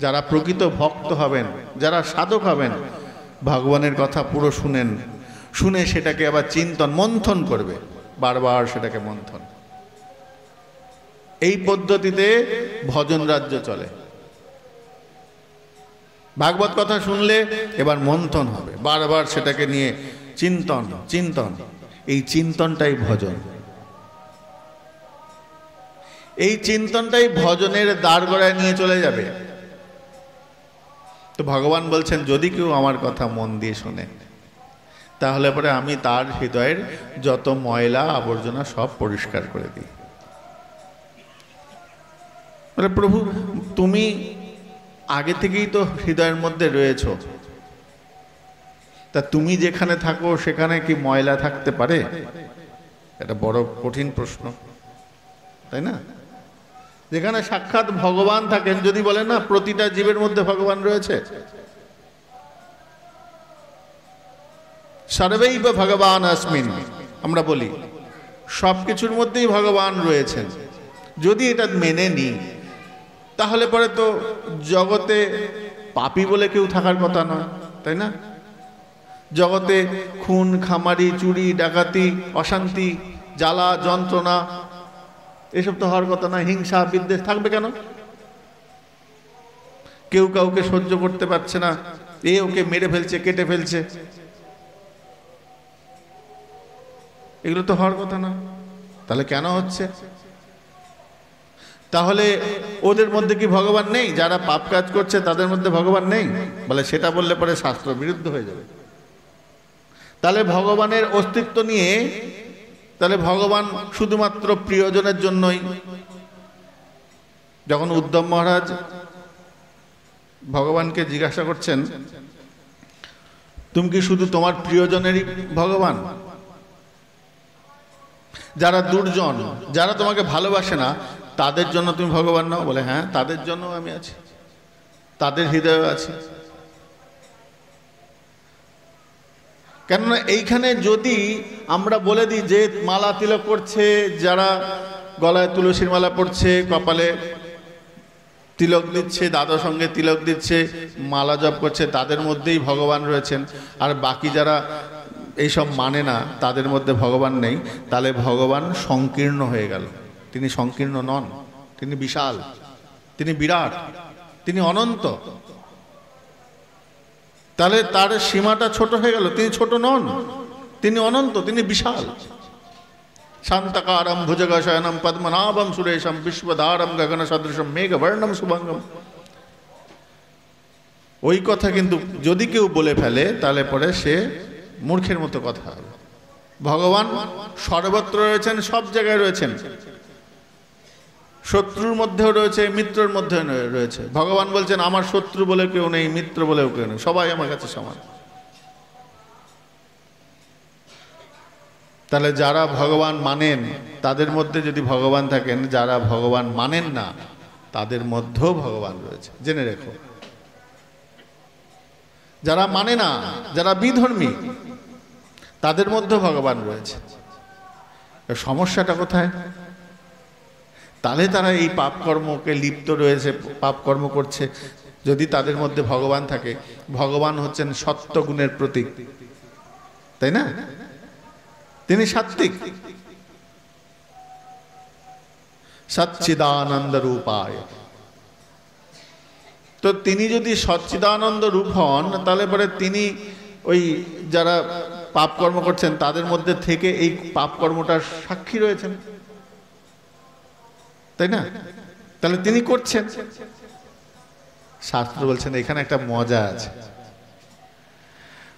যারা প্রকৃত ভক্ত হবেন, যারা সাধক হবেন, ভগবানের কথা পুরো শুনেন, শুনে সেটাকে আবার চিন্তন মন্থন করবে, বারবার সেটাকে মন্থন। এই পদ্ধতিতে ভজন রাজ্য চলে। ভাগবত কথা শুনলে এবার মন্থন হবে, বারবার সেটাকে নিয়ে চিন্তন চিন্তন। এই চিন্তনটাই ভজন, এই চিন্তনটাই ভজনের দ্বার গড়ায় নিয়ে চলে যাবে। তো ভগবান বলছেন, যদি কেউ আমার কথা মন দিয়ে শোনে, তাহলে পরে আমি তার হৃদয়ের যত ময়লা আবর্জনা সব পরিষ্কার করে দিই। বলে, প্রভু তুমি আগে থেকেই তো হৃদয়ের মধ্যে রয়েছ, তা তুমি যেখানে থাকো সেখানে কি ময়লা থাকতে পারে? এটা বড় কঠিন প্রশ্ন, তাই না? যেখানে সাক্ষাৎ ভগবান থাকেন, যদি বলেন না প্রতিটা জীবের মধ্যে ভগবান রয়েছে, সর্বৈব ভগবান अस्मिन्, আমরা বলি সবকিছুর মধ্যেই ভগবান রয়েছেন। যদি এটা মেনে নিই, তাহলে পরে তো জগতে পাপী বলে কেউ থাকার কথা নয়, তাই না? জগতে খুন খামারি, চুরি ডাকাতি, অশান্তি, জ্বালা যন্ত্রণা এসব তো হওয়ার কথা না। হিংসা বিদ্বেষ থাকবে কেন? কেউ কাউকে সহ্য করতে পারছে না, এ ওকে মেরে ফেলছে, কেটে ফেলছে, এগুলো তো হওয়ার কথা না। তাহলে কেন হচ্ছে? তাহলে ওদের মধ্যে কি ভগবান নেই? যারা পাপ কাজ করছে তাদের মধ্যে ভগবান নেই? বলে সেটা বললে পরে শাস্ত্র বিরুদ্ধ হয়ে যাবে। তাহলে ভগবানের অস্তিত্ব নিয়ে, তাহলে ভগবান শুধুমাত্র প্রিয়জনের জন্যই। যখন উদ্ধব মহারাজ ভগবানকে জিজ্ঞাসা করছেন, তুমি কি শুধু তোমার প্রিয়জনেরই ভগবান? যারা দুর্জন, যারা তোমাকে ভালোবাসে না, তাদের জন্য তুমি ভগবান নাও? বলে হ্যাঁ, তাদের জন্য আমি আছি, তাদের হৃদয়ে আছি। কেননা এইখানে যদি আমরা বলে দিই যে মালা তিলক করছে, যারা গলায় তুলসীর মালা পড়ছে, কপালে তিলক দিচ্ছে, দাদা সঙ্গে তিলক দিচ্ছে, মালা জপ করছে, তাদের মধ্যেই ভগবান রয়েছেন, আর বাকি যারা এইসব মানে না তাদের মধ্যে ভগবান নেই, তাহলে ভগবান সংকীর্ণ হয়ে গেল। তিনি সংকীর্ণ নন, তিনি বিশাল, তিনি বিরাট, তিনি অনন্ত। তাহলে তার সীমাটা ছোট হয়ে গেল। তিনি ছোট নন, তিনি অনন্ত, তিনি বিশাল। শান্তকারম ভুজগশয়নম পদ্মনাভম সুরেশম বিশ্বধারম গগন সদৃশম মেঘবর্ণম শুভঙ্গম। ওই কথা কিন্তু যদি কেউ বলে ফেলে, তাহলে পরে সে মূর্খের মতো কথা হবে। ভগবান সর্বত্র রয়েছেন, সব জায়গায় রয়েছেন, শত্রুর মধ্যেও রয়েছে, মিত্রের মধ্যে রয়েছে। ভগবান বলছেন, আমার শত্রু বলে কেউ নেই, মিত্র বলেও কেউ নেই, সবাই আমার কাছে সমান। তাহলে যারা ভগবান মানেন তাদের মধ্যে যদি ভগবান থাকেন, যারা ভগবান মানেন না তাদের মধ্যেও ভগবান রয়েছে, জেনে রেখো। যারা মানে না, যারা বিধর্মী, তাদের মধ্যে ভগবান রয়েছে। সমস্যাটা কোথায়? তাহলে তারা এই পাপকর্মকে লিপ্ত রয়েছে, পাপকর্ম করছে। যদি তাদের মধ্যে ভগবান থাকে, ভগবান হচ্ছেন সত্যগুণের প্রতীক, তাই না? তিনি সাত্ত্বিক, সচ্চিদানন্দ রূপায়। তো তিনি যদি সচ্চিদানন্দ রূপ হন, তাহলে পরে তিনি ওই যারা পাপকর্ম করছেন তাদের মধ্যে থেকে এই পাপকর্মটার সাক্ষী রয়েছেন, তাই না? তাহলে তিনি করছেন। শাস্ত্র বলছেন এখানে একটা মজা আছে।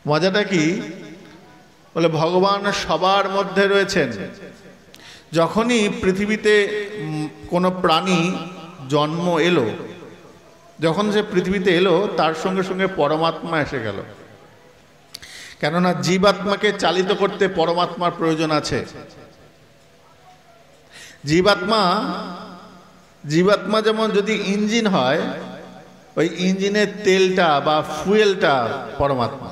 মজাটা কি? বলে ভগবান সবার মধ্যে রয়েছেন। যখনই পৃথিবীতে কোনো প্রাণী জন্ম এলো, যখন সে পৃথিবীতে এলো, তার সঙ্গে সঙ্গে পরমাত্মা এসে গেল। কেননা জীবাত্মাকে চালিত করতে পরমাত্মার প্রয়োজন আছে। জীবাত্মা যেমন যদি ইঞ্জিন হয়, ওই ইঞ্জিনের তেলটা বা ফুয়েলটা পরমাত্মা।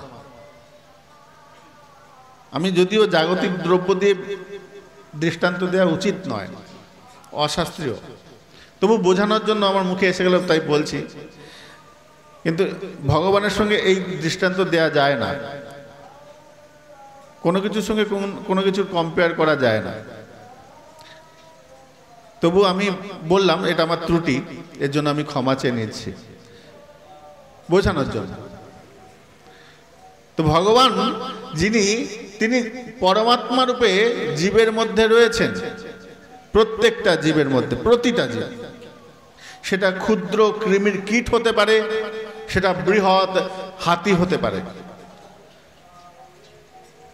আমি যদিও জাগতিক দ্রব্য দিয়ে দৃষ্টান্ত দেওয়া উচিত নয়, অশাস্ত্রীয়, তবু বোঝানোর জন্য আমার মুখে এসে গেল তাই বলছি। কিন্তু ভগবানের সঙ্গে এই দৃষ্টান্ত দেয়া যায় না, কোনো কিছুর সঙ্গে কোনো কিছুর কম্পেয়ার করা যায় না। তবু আমি বললাম, এটা আমার ত্রুটি, এর জন্য আমি ক্ষমা চেয়ে নিচ্ছি বোঝানোর জন্য। তো ভগবান তিনি পরমাত্মা রূপে জীবের মধ্যে রয়েছেন, প্রত্যেকটা জীবের মধ্যে, প্রতিটা জীব। সেটা ক্ষুদ্র কৃমির কীট হতে পারে, সেটা বৃহৎ হাতি হতে পারে,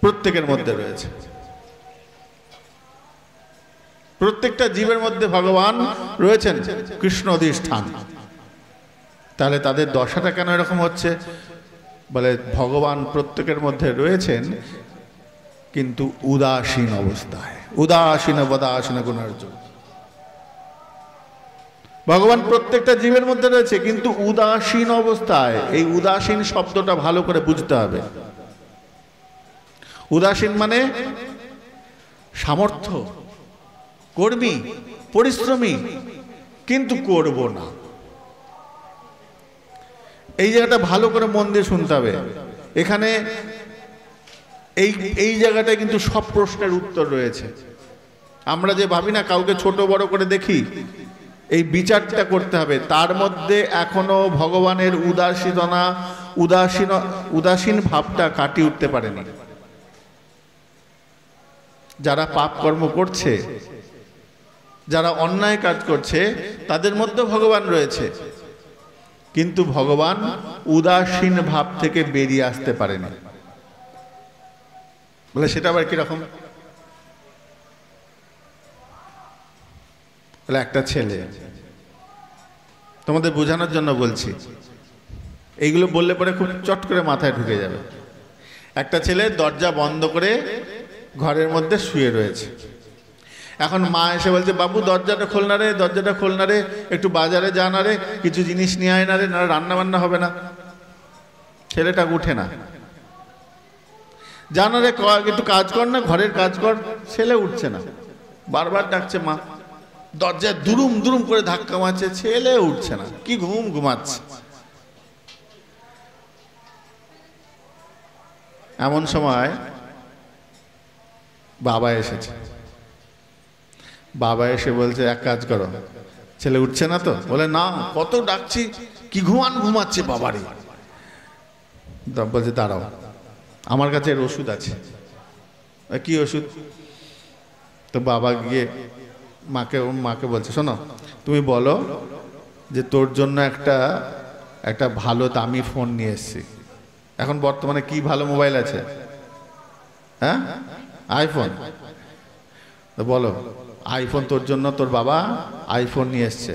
প্রত্যেকের মধ্যে রয়েছে। প্রত্যেকটা জীবের মধ্যে ভগবান রয়েছেন, কৃষ্ণ অধিষ্ঠান। তাহলে তাদের দশাটা কেন এরকম হচ্ছে? বলে ভগবান প্রত্যেকের মধ্যে রয়েছেন, কিন্তু উদাসীন অবস্থায়, উদাসীন বদাসীন গুণার্জুন। ভগবান প্রত্যেকটা জীবের মধ্যে রয়েছে, কিন্তু উদাসীন অবস্থায়। এই উদাসীন শব্দটা ভালো করে বুঝতে হবে। উদাসীন মানে সামর্থ্য, কর্মী, পরিশ্রমী, কিন্তু করব না। এই জায়গাটা ভালো করে মন দিয়ে শুনতে হবে। এখানে এই জায়গাটায় কিন্তু সব প্রশ্নের উত্তর রয়েছে। আমরা যে ভাবি না, কাউকে ছোট বড় করে দেখি, এই বিচারটা করতে হবে। তার মধ্যে এখনো ভগবানের উদাসীন ভাবটা কাটিয়ে উঠতে পারেনি। যারা পাপ কর্ম করছে, যারা অন্যায় কাজ করছে, তাদের মধ্যে ভগবান রয়েছে, কিন্তু ভগবান উদাসীন ভাব থেকে বেরিয়ে আসতে পারেনি। বলে সেটা আবার কিরকম? বলে একটা ছেলে, তোমাদের বোঝানোর জন্য বলছি, এইগুলো বললে পরে খুব চট করে মাথায় ঢুকে যাবে। একটা ছেলে দরজা বন্ধ করে ঘরের মধ্যে শুয়ে রয়েছে। এখন মা এসে বলছে, বাবু দরজাটা খোল না রে, দরজাটা খোল না রে, একটু বাজারে যা না রে, কিছু জিনিস নিয়ে আয় না রে, না রান্না বান্না হবে না। ছেলেটা উঠে না, যা না রে, একটু কাজ কর না, ঘরের কাজ কর। ছেলে উঠছে না, বারবার ডাকছে মা, দরজায় দুরুম দুরুম করে ধাক্কা মারছে, ছেলে উঠছে না, কি ঘুমাচ্ছে। এমন সময় বাবা এসেছে। বাবা এসে বলছে, এক কাজ করো, ছেলে উঠছে না তো? বলে না, কত ডাকছি, কি ঘুমাচ্ছে বাবারই। বলছে দাঁড়াও, আমার কাছে এর ওষুধ আছে। কি ওষুধ? তো বাবা গিয়ে মাকে বলছে, শোনো, তুমি বলো যে তোর জন্য একটা ভালো দামি ফোন নিয়ে এসছি। এখন বর্তমানে কি ভালো মোবাইল আছে? হ্যাঁ, আইফোন। তো বলো, আইফোন তোর জন্য তোর বাবা আইফোন নিয়ে এসছে,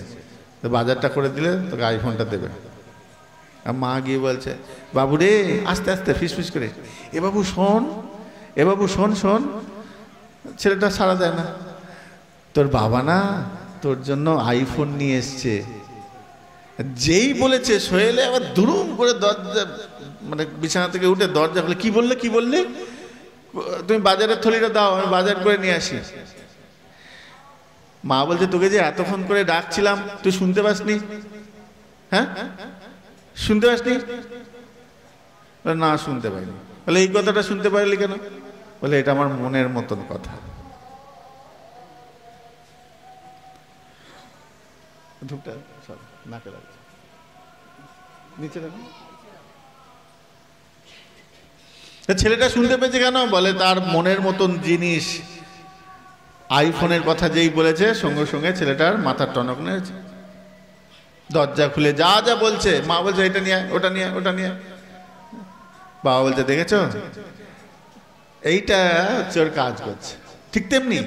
তো বাজারটা করে দিলে তোকে আইফোনটা দেবে। আর মা গিয়ে বলছে, বাবু রে, আস্তে আস্তে ফিসফিস করে, এ বাবু শোন, এ বাবু শোন শোন। ছেলেটা সাড়া দেয় না। তোর বাবা না তোর জন্য আইফোন নিয়ে এসছে। যেই বলেছে, সোহেলে আবার দুরুম করে দরজা, মানে বিছানা থেকে উঠে দরজা খুলে, কি বললে কি বললে? তুমি বাজারের থলিটা দাও, আমি বাজার করে নিয়ে আসি। মা বলছে, তোকে যে এতক্ষণ করে ডাকছিলাম তুই শুনতে পাসনি? হ্যাঁ, শুনতে পাসনি? না, শুনতে পাইনি। বলে, এই কথাটা শুনতে পারলি কেন? বলে, এটা আমার মনের মতন কথা। ধূপটা সব নাকে লাগছে, নিচে দেখো। ছেলেটা শুনতে পেয়েছে কেন? বলে, তার মনের মতন জিনিস আইফোনের কথা যেই বলেছে, সঙ্গে সঙ্গে ছেলেটার মাথার টনক নিয়েছে। দরজা খুলে যা যা বলছে, মা বলছে এটা নিয়ে, ওটা নিয়ে, ওটা নিয়ে। বাবা বলছে, দেখেছো, এইটা হচ্ছে ওর কাজ করছে। ঠিক তেমনি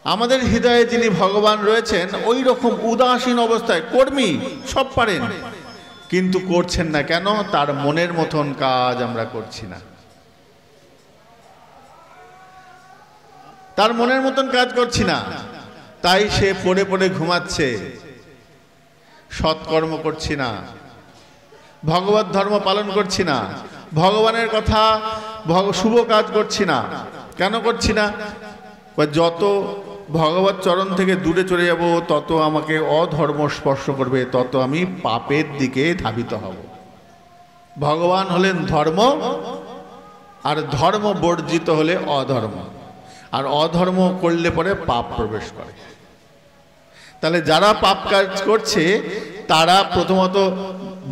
আমাদের হৃদয়ে যিনি ভগবান রয়েছেন, ওই রকম উদাসীন অবস্থায়, কর্মী, সব পারেন, কিন্তু করছেন না কেন? তার মনের মতন কাজ আমরা করছি না। তার মনের মতন কাজ করছি না, তাই সে পড়ে পড়ে ঘুমাচ্ছে, সৎকর্ম করছি না, ভগবত ধর্ম পালন করছি না, ভগবানের কথা শুভ কাজ করছি না। কেন করছি না? যত ভগবত চরণ থেকে দূরে চলে যাব, তত আমাকে অধর্ম স্পর্শ করবে, তত আমি পাপের দিকে ধাবিত হব। ভগবান হলেন ধর্ম, আর ধর্ম বর্জিত হলে অধর্ম, আর অধর্ম করলে পরে পাপ প্রবেশ করে। তাহলে যারা পাপ কাজ করছে তারা প্রথমত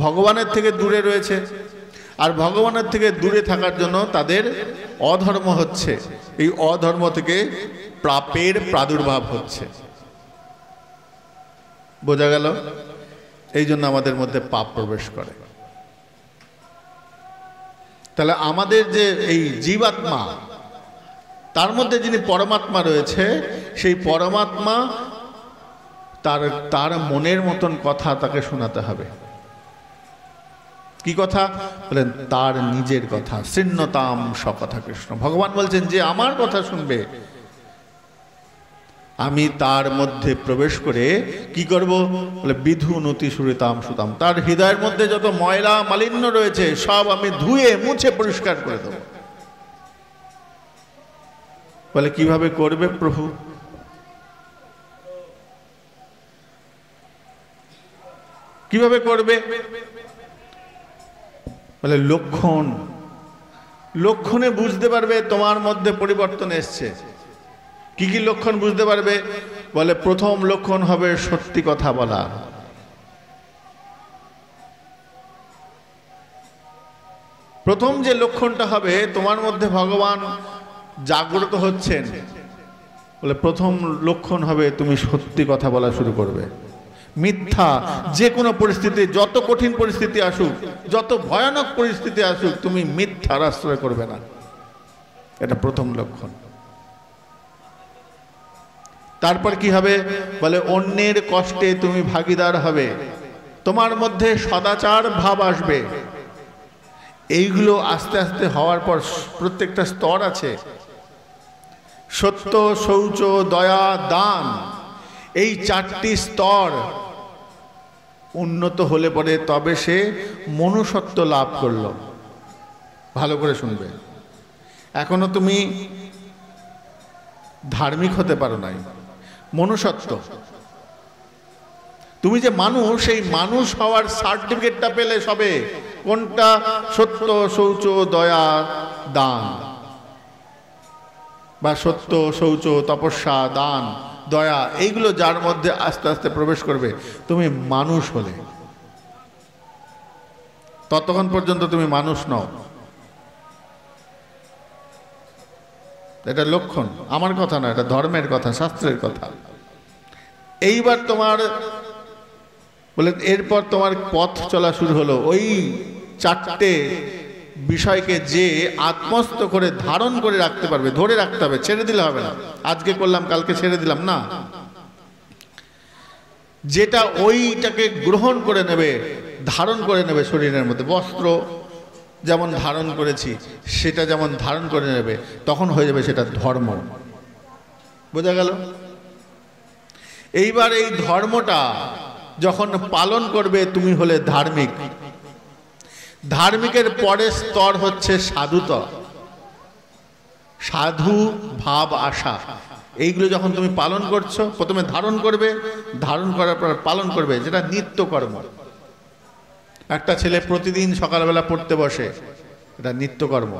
ভগবানের থেকে দূরে রয়েছে, আর ভগবানের থেকে দূরে থাকার জন্য তাদের অধর্ম হচ্ছে। এই অধর্ম থেকে পাপের প্রাদুর্ভাব হচ্ছে। বোঝা গেল? এই জন্য আমাদের মধ্যে পাপ প্রবেশ করে। তাহলে আমাদের যে এই জীবাত্মা, তার মধ্যে যিনি পরমাত্মা রয়েছে, সেই পরমাত্মা তার মনের মতন কথা তাকে শোনাতে হবে। কি কথা বলেন? তার নিজের কথা। শৃণ্যতাম সকথা কৃষ্ণ। ভগবান বলছেন যে আমার কথা শুনবে, আমি তার মধ্যে প্রবেশ করে কি করব? বলে, বিধু নতি সুরিতাম সুতাম। তার হৃদয়ের মধ্যে যত ময়লা মালিন্য রয়েছে সব আমি ধুয়ে মুছে পরিষ্কার করে দেব। বলে, কিভাবে করবে প্রভু? কিভাবে করবে? বলে, লক্ষণে বুঝতে পারবে তোমার মধ্যে পরিবর্তন এসছে। কি কি লক্ষণ বুঝতে পারবে? বলে, প্রথম লক্ষণ হবে সত্যি কথা বলা। প্রথম যে লক্ষণটা হবে, তোমার মধ্যে ভগবান জাগ্রত হচ্ছেন, বলে প্রথম লক্ষণ হবে তুমি সত্যি কথা বলা শুরু করবে। মিথ্যা যে কোনো পরিস্থিতি, যত কঠিন পরিস্থিতি আসুক, যত ভয়ানক পরিস্থিতি আসুক, তুমি মিথ্যার আশ্রয় করবে না। এটা প্রথম লক্ষণ। তারপর কি হবে? বলে, অন্যের কষ্টে তুমি ভাগীদার হবে, তোমার মধ্যে সদাচার ভাব আসবে। এইগুলো আস্তে আস্তে হওয়ার পর প্রত্যেকটা স্তর আছে। সত্য, শৌচ, দয়া, দান, এই চারটি স্তর উন্নত হলে পরে তবে সে মনুষ্যত্ব লাভ করল। ভালো করে শুনবে, এখনো তুমি ধার্মিক হতে পারো নাই। মনুষ্যত্ব, তুমি যে মানুষ, সেই মানুষ হওয়ার সার্টিফিকেটটা পেলে সবে। কোনটা? সত্য, শৌচ, দয়া, দান, বা সত্য, শৌচ, তপস্যা, দান, দয়া, এইগুলো যার মধ্যে আস্তে আস্তে প্রবেশ করবে, তুমি মানুষ হলে। ততক্ষণ পর্যন্ত তুমি মানুষ নও। এটা লক্ষণ, আমার কথা না, এটা ধর্মের কথা, শাস্ত্রের কথা। এইবার তোমার বলে, এরপর তোমার পথ চলা শুরু হলো। ওই চারটে বিষয়কে যে আত্মস্থ করে ধারণ করে রাখতে পারবে, ধরে রাখতে হবে, ছেড়ে দিলে হবে না। আজকে করলাম কালকে ছেড়ে দিলাম না। যেটা ওইটাকে গ্রহণ করে নেবে, ধারণ করে নেবে শরীরের মধ্যে। বস্ত্র যেমন ধারণ করেছি, সেটা যেমন ধারণ করে নেবে, তখন হয়ে যাবে সেটা ধর্ম। বোঝা গেল? এইবার এই ধর্মটা যখন পালন করবে, তুমি হলে ধার্মিক। ধার্মিকের পরের স্তর হচ্ছে সাধুতা। সাধু ভাব আসা, এইগুলো যখন তুমি পালন করছো, প্রথমে ধারণ করবে, ধারণ করার পর পালন করবে, যেটা নিত্যকর্ম। একটা ছেলে প্রতিদিন সকালবেলা পড়তে বসে, এটা নিত্যকর্ম।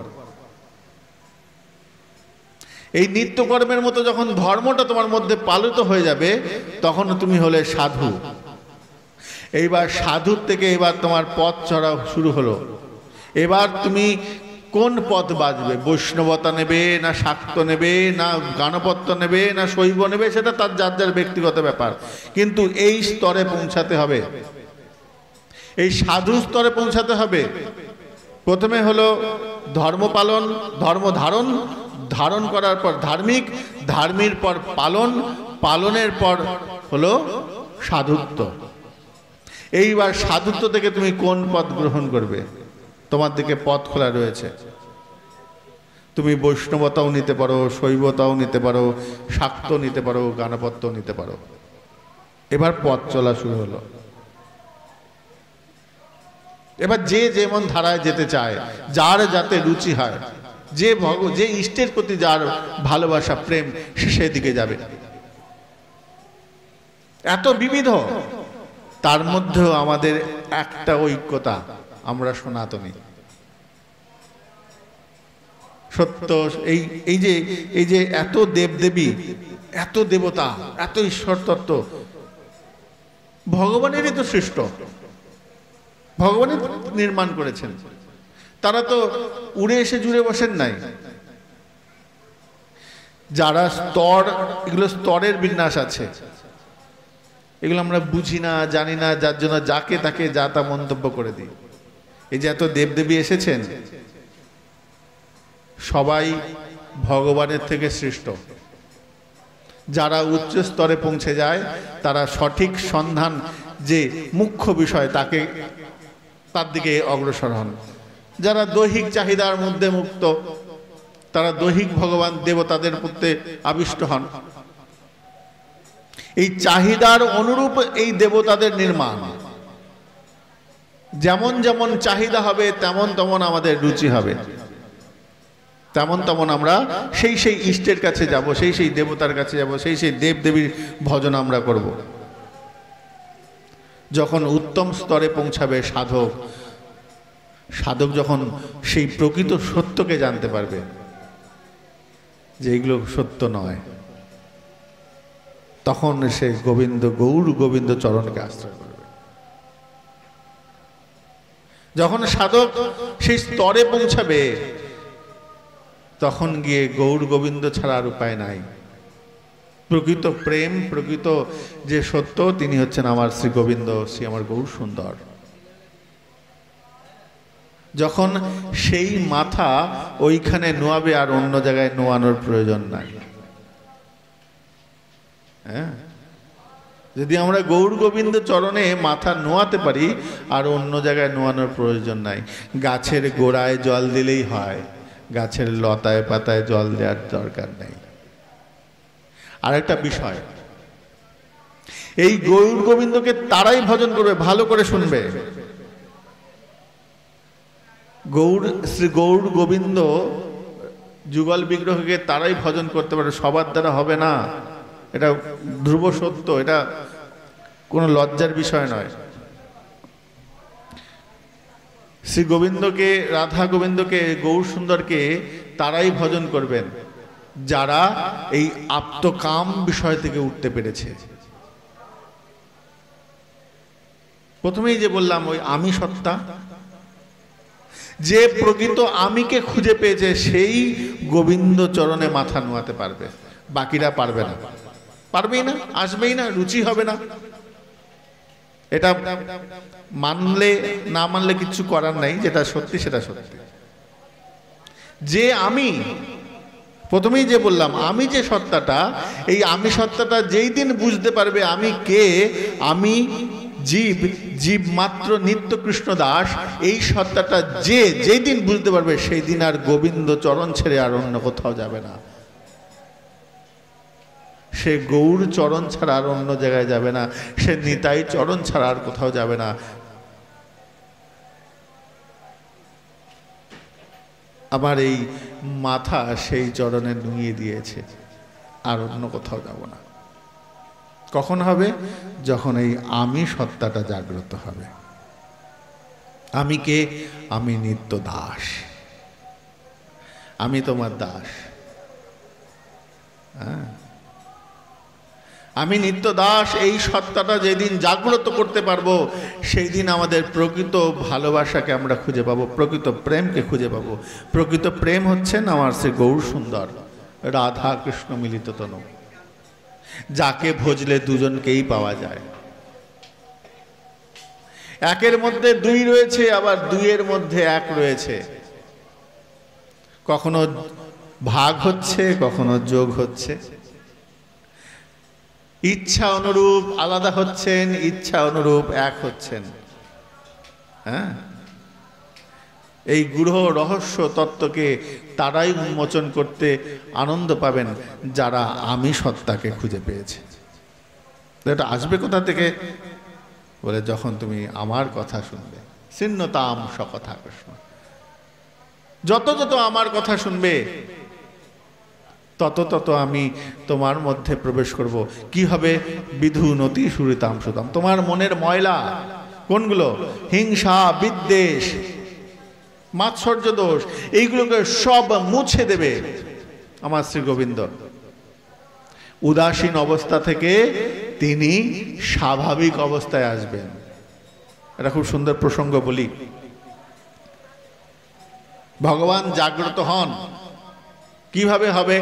এই নিত্যকর্মের মতো যখন ধর্মটা তোমার মধ্যে পালিত হয়ে যাবে, তখন তুমি হলে সাধু। এইবার সাধুর থেকে এবার তোমার পথ চড়া শুরু হলো। এবার তুমি কোন পথ বাঁচবে? বৈষ্ণবতা নেবে, না শাক্ত নেবে, না গানপত্য নেবে, না শৈব নেবে, সেটা তার যার যার ব্যক্তিগত ব্যাপার। কিন্তু এই স্তরে পৌঁছাতে হবে, এই সাধু স্তরে পৌঁছাতে হবে। প্রথমে হলো ধর্ম পালন, ধর্ম ধারণ, ধারণ করার পর ধার্মিক, ধার্মিক পর পালন, পালনের পর হলো সাধুত্ব। এইবার সাধুত্ব থেকে তুমি কোন পথ গ্রহণ করবে? তোমার দিকে পথ খোলা রয়েছে। তুমি বৈষ্ণবতাও নিতে পারো, শৈবতাও নিতে পারো, শাক্ত নিতে পারো, গানপত্য নিতে পারো। এবার পথ চলা শুরু হলো। এবার যে যেমন ধারায় যেতে চায়, যার যাতে রুচি হয়, যে ইষ্টের প্রতি যার ভালোবাসা প্রেম, সে সেদিকে যাবে। এত বিবিধ, তার মধ্যেও আমাদের একটা ঐক্যতা, আমরা সনাতনী। সত্য এই যে এত দেবদেবী, এত দেবতা, এত ঈশ্বর তত্ত্ব ভগবানেরই তো সৃষ্ট, ভগবানই নির্মাণ করেছেন। তারা তো উড়ে এসে জুড়ে বসেন নাই। যারা স্তর, এগুলো স্তরের বিন্যাস আছে, এগুলো আমরা বুঝি না, জানি না, যার জন্য যাকে তাকে যা তা মন্তব্য করে দিই। এই যে এত দেবদেবী এসেছেন, সবাই ভগবানের থেকে সৃষ্ট। যারা উচ্চ স্তরে পৌঁছে যায়, তারা সঠিক সন্ধান, যে মুখ্য বিষয়, তার দিকে অগ্রসর হন। যারা দৈহিক চাহিদার মধ্যে মুক্ত, তারা দৈহিক ভগবান দেবতাদের প্রতি আবিষ্ট হন। এই চাহিদার অনুরূপ এই দেবতাদের নির্মাণ। যেমন যেমন চাহিদা হবে, তেমন তেমন আমাদের রুচি হবে, তেমন তেমন আমরা সেই সেই ইষ্টের কাছে যাব, সেই সেই দেবতার কাছে যাব, সেই সেই দেবদেবীর ভজন আমরা করব। যখন উত্তম স্তরে পৌঁছাবে সাধক, সাধক যখন সেই প্রকৃত সত্যকে জানতে পারবে, যে এগুলো সত্য নয়, তখন সে গোবিন্দ, গৌর গোবিন্দ চরণকে আশ্রয় করবে। যখন সাধক সেই স্তরে পৌঁছাবে, তখন গিয়ে গৌর গোবিন্দ ছাড়া আর উপায় নাই। প্রকৃত প্রেম, প্রকৃত যে সত্য, তিনি হচ্ছেন আমার শ্রী গোবিন্দ, শ্রী আমার গৌর সুন্দর। যখন সেই মাথা ওইখানে নোয়াবে, আর অন্য জায়গায় নোয়ানোর প্রয়োজন নাই। হ্যাঁ, যদি আমরা গৌর গোবিন্দ চরণে মাথা নোয়াতে পারি, আর অন্য জায়গায় নোয়ানোর প্রয়োজন নাই। গাছের গোড়ায় জল দিলেই হয়, গাছের লতায় পাতায় জল দেওয়ার দরকার নেই। আর একটা বিষয়, এই গৌর গোবিন্দকে তারাই ভজন করবে, ভালো করে শুনবে। শ্রী গৌর গোবিন্দ যুগল বিগ্রহকে তারাই ভজন করতে পারে, সবার দ্বারা হবে না। এটা ধ্রুব সত্য, এটা কোনো লজ্জার বিষয় নয়। শ্রী গোবিন্দকে, রাধা গোবিন্দকে, গৌর সুন্দরকে তারাই ভজন করবেন যারা এই আপ্তকাম বিষয় থেকে উঠতে পেরেছে। প্রথমেই যে বললাম, ওই আমি সত্তা, যে প্রকৃত আমিকে খুঁজে পেয়েছে, সেই গোবিন্দ চরণে মাথা নোয়াতে পারবে, বাকিরা পারবে না, পারবেই না, আসবেই না, রুচি হবে না। এটা মানলে না মানলে কিছু করার নাই, যেটা সত্যি সেটা সত্যি। যে আমি, প্রথমেই যে বললাম, আমি যে সত্তাটা, এই আমি সত্তাটা যেই দিন বুঝতে পারবে আমি কে, আমি জীব, জীব মাত্র নিত্য কৃষ্ণ দাস, এই সত্তাটা যেই দিন বুঝতে পারবে, সেই দিন আর গোবিন্দ চরণ ছেড়ে আর অন্য কোথাও যাবে না। সে গৌর চরণ ছাড়া আর অন্য জায়গায় যাবে না, সে নিতাই চরণ ছাড়া আর কোথাও যাবে না। আমার এই মাথা সেই চরণে নুইয়ে দিয়েছে। আর অন্য কোথাও যাব না। কখন হবে? যখন এই আমি সত্তাটা জাগ্রত হবে। আমি কে? আমি নিত্য দাস, আমি তোমার দাস। হ্যাঁ, আমি নিত্য দাস। এই সত্তাটা যেদিন জাগ্রত করতে পারবো, সেই দিন আমাদের প্রকৃত ভালোবাসাকে আমরা খুঁজে পাবো, প্রকৃত প্রেমকে খুঁজে পাবো। প্রকৃত প্রেম হচ্ছেন আমার শ্রী গৌর সুন্দর রাধা কৃষ্ণ মিলিত তনু, যাকে ভজলে দুজনকেই পাওয়া যায়। একের মধ্যে দুই রয়েছে, আবার দুইয়ের মধ্যে এক রয়েছে। কখনো ভাগ হচ্ছে, কখনো যোগ হচ্ছে। ইচ্ছা অনুরূপ আলাদা হচ্ছেন, ইচ্ছা অনুরূপ এক হচ্ছেন। হ্যাঁ, এই গূঢ় রহস্য তত্ত্বকে তারাই উন্মোচন করতে আনন্দ পাবেন যারা আমি সত্তাকে খুঁজে পেয়েছে। এটা আসবে কোথা থেকে? বলে, যখন তুমি আমার কথা শুনবে। শৃণ্যতাম সকথা কৃষ্ণ। যত যত আমার কথা শুনবে, তত তত আমি তোমার মধ্যে প্রবেশ করব। কি হবে? বিধুনতি সুরিতাম সুতাম। তোমার মনের ময়লা কোনগুলো? হিংসা, বিদ্বেষ, মাৎসর্য দোষ, এইগুলোকে সব মুছে দেবে আমার শ্রী গোবিন্দ। উদাসীন অবস্থা থেকে তিনি স্বাভাবিক অবস্থায় আসবেন। এটা খুব সুন্দর প্রসঙ্গ বলি। ভগবান জাগ্রত হন, কিভাবে হবে?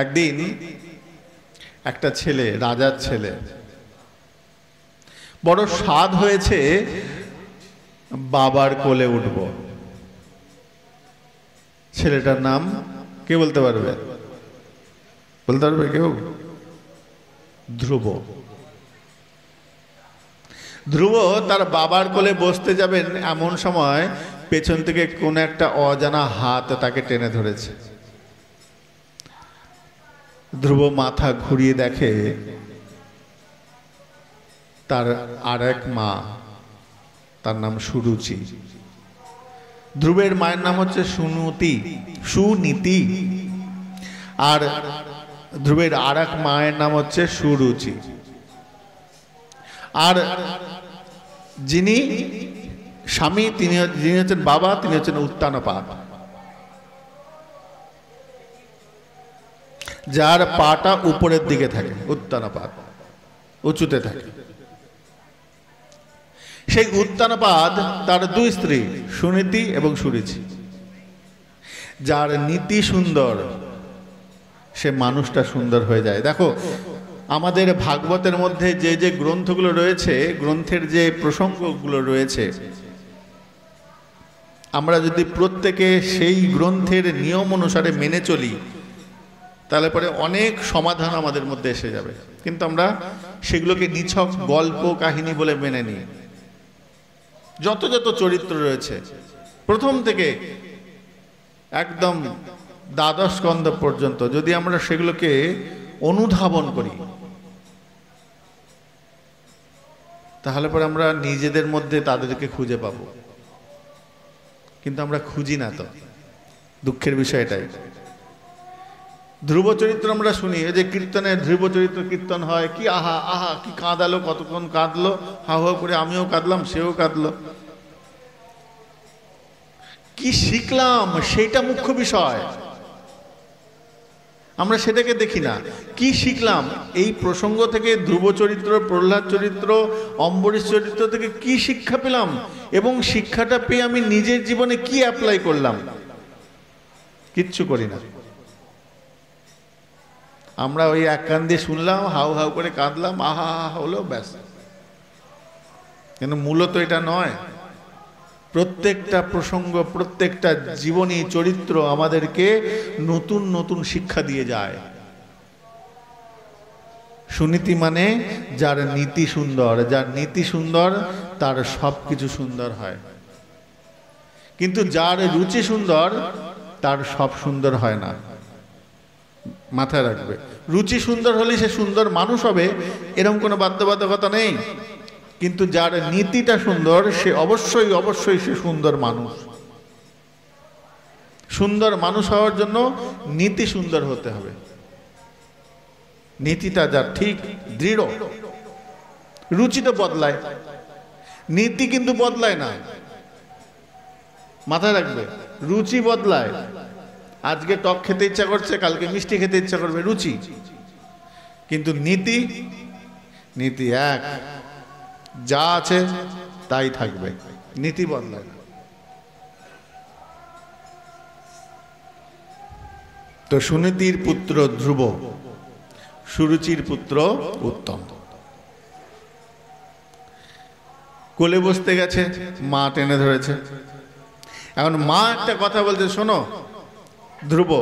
একদিন একটা ছেলে, রাজার ছেলে, বড় স্বাদ হয়েছে বাবার কোলে উঠব। ছেলেটার নাম কে বলতে পারবে? বলতে পারবে কেউ? ধ্রুব। ধ্রুব তার বাবার কোলে বসতে যাবেন, এমন সময় পেছন থেকে কোন একটা অজানা হাত তাকে টেনে ধরেছে। ধ্রুব মাথা ঘুরিয়ে দেখে তার আর এক মা, তার নাম সুরুচি। ধ্রুবের মায়ের নাম হচ্ছে সুনীতি, আর ধ্রুবের আর এক মায়ের নাম হচ্ছে সুরুচি। আর যিনি স্বামী, যিনি হচ্ছেন বাবা, তিনি হচ্ছেন উত্তানপাদ, যার পাটা উপরের দিকে থাকে। উত্তানপাদ উঁচুতে থাকে। সেই উত্তানপাদ, তার দুই স্ত্রী সুনীতি এবং সুরুচি। যার নীতি সুন্দর, সে মানুষটা সুন্দর হয়ে যায়। দেখো, আমাদের ভাগবতের মধ্যে যে যে গ্রন্থগুলো রয়েছে, গ্রন্থের যে প্রসঙ্গগুলো রয়েছে, আমরা যদি প্রত্যেকে সেই গ্রন্থের নিয়ম অনুসারে মেনে চলি, তাহলে পরে অনেক সমাধান আমাদের মধ্যে এসে যাবে। কিন্তু আমরা সেগুলোকে নিছক গল্প কাহিনী বলে মেনে নিই। যত যত চরিত্র রয়েছে, প্রথম থেকে একদম দ্বাদশ স্কন্ধ পর্যন্ত, যদি আমরা সেগুলোকে অনুধাবন করি, তাহলে পরে আমরা নিজেদের মধ্যে তাদেরকে খুঁজে পাবো। কিন্তু আমরা খুঁজি না, তো দুঃখের বিষয় এটাই। ধ্রুব চরিত্র আমরা শুনি, এই যে কীর্তনে ধ্রুব চরিত্র কীর্তন হয়, কি আহা আহা, কি কাঁদালো, কতক্ষণ কাঁদলো, হা হা করে আমিও কাঁদলাম, সেও কাঁদলো। কি শিখলাম সেইটা মুখ্য বিষয়, আমরা সেটাকে দেখি না। কি শিখলাম এই প্রসঙ্গ থেকে? ধ্রুব চরিত্র, প্রহ্লাদ চরিত্র, অম্বরীশ চরিত্র থেকে কি শিক্ষা পেলাম, এবং শিক্ষাটা পেয়ে আমি নিজের জীবনে কি অ্যাপ্লাই করলাম? কিচ্ছু করি না। আমরা ওই এক কান দিয়ে শুনলাম, হাউ হাউ করে কাঁদলাম, আহা আহা হলো, ব্যাস। কিন্তু মূলত এটা নয়। প্রত্যেকটা প্রসঙ্গ, প্রত্যেকটা জীবনী চরিত্র আমাদেরকে নতুন নতুন শিক্ষা দিয়ে যায়। সুনীতি মানে যার নীতি সুন্দর, যার নীতি সুন্দর তার সব কিছু সুন্দর হয়। কিন্তু যার রুচি সুন্দর তার সব সুন্দর হয় না। মাথায় রাখবে, রুচি সুন্দর হলে সে সুন্দর মানুষ হবে, এরকম কোনো বাধ্যবাধকতা নেই। কিন্তু যার নীতিটা সুন্দর, সে অবশ্যই অবশ্যই সে সুন্দর মানুষ। সুন্দর মানুষ হওয়ার জন্য নীতি সুন্দর হতে হবে, নীতিটা যার ঠিক দৃঢ়। রুচি তো বদলায়, নীতি কিন্তু বদলায় না, মাথায় রাখবে। রুচি বদলায়, আজকে টক খেতে ইচ্ছা করছে, কালকে মিষ্টি খেতে ইচ্ছা করবে, রুচি। কিন্তু নীতি, নীতি এক, যা আছে তাই থাকবে, নীতি বদলায় না। তো সুনীতির পুত্র ধ্রুব, সুরুচির পুত্র উত্তম। কোলে বসতে গেছে, মা টেনে ধরেছে। এখন মা একটা কথা বলছে, শোনো ধ্রুব,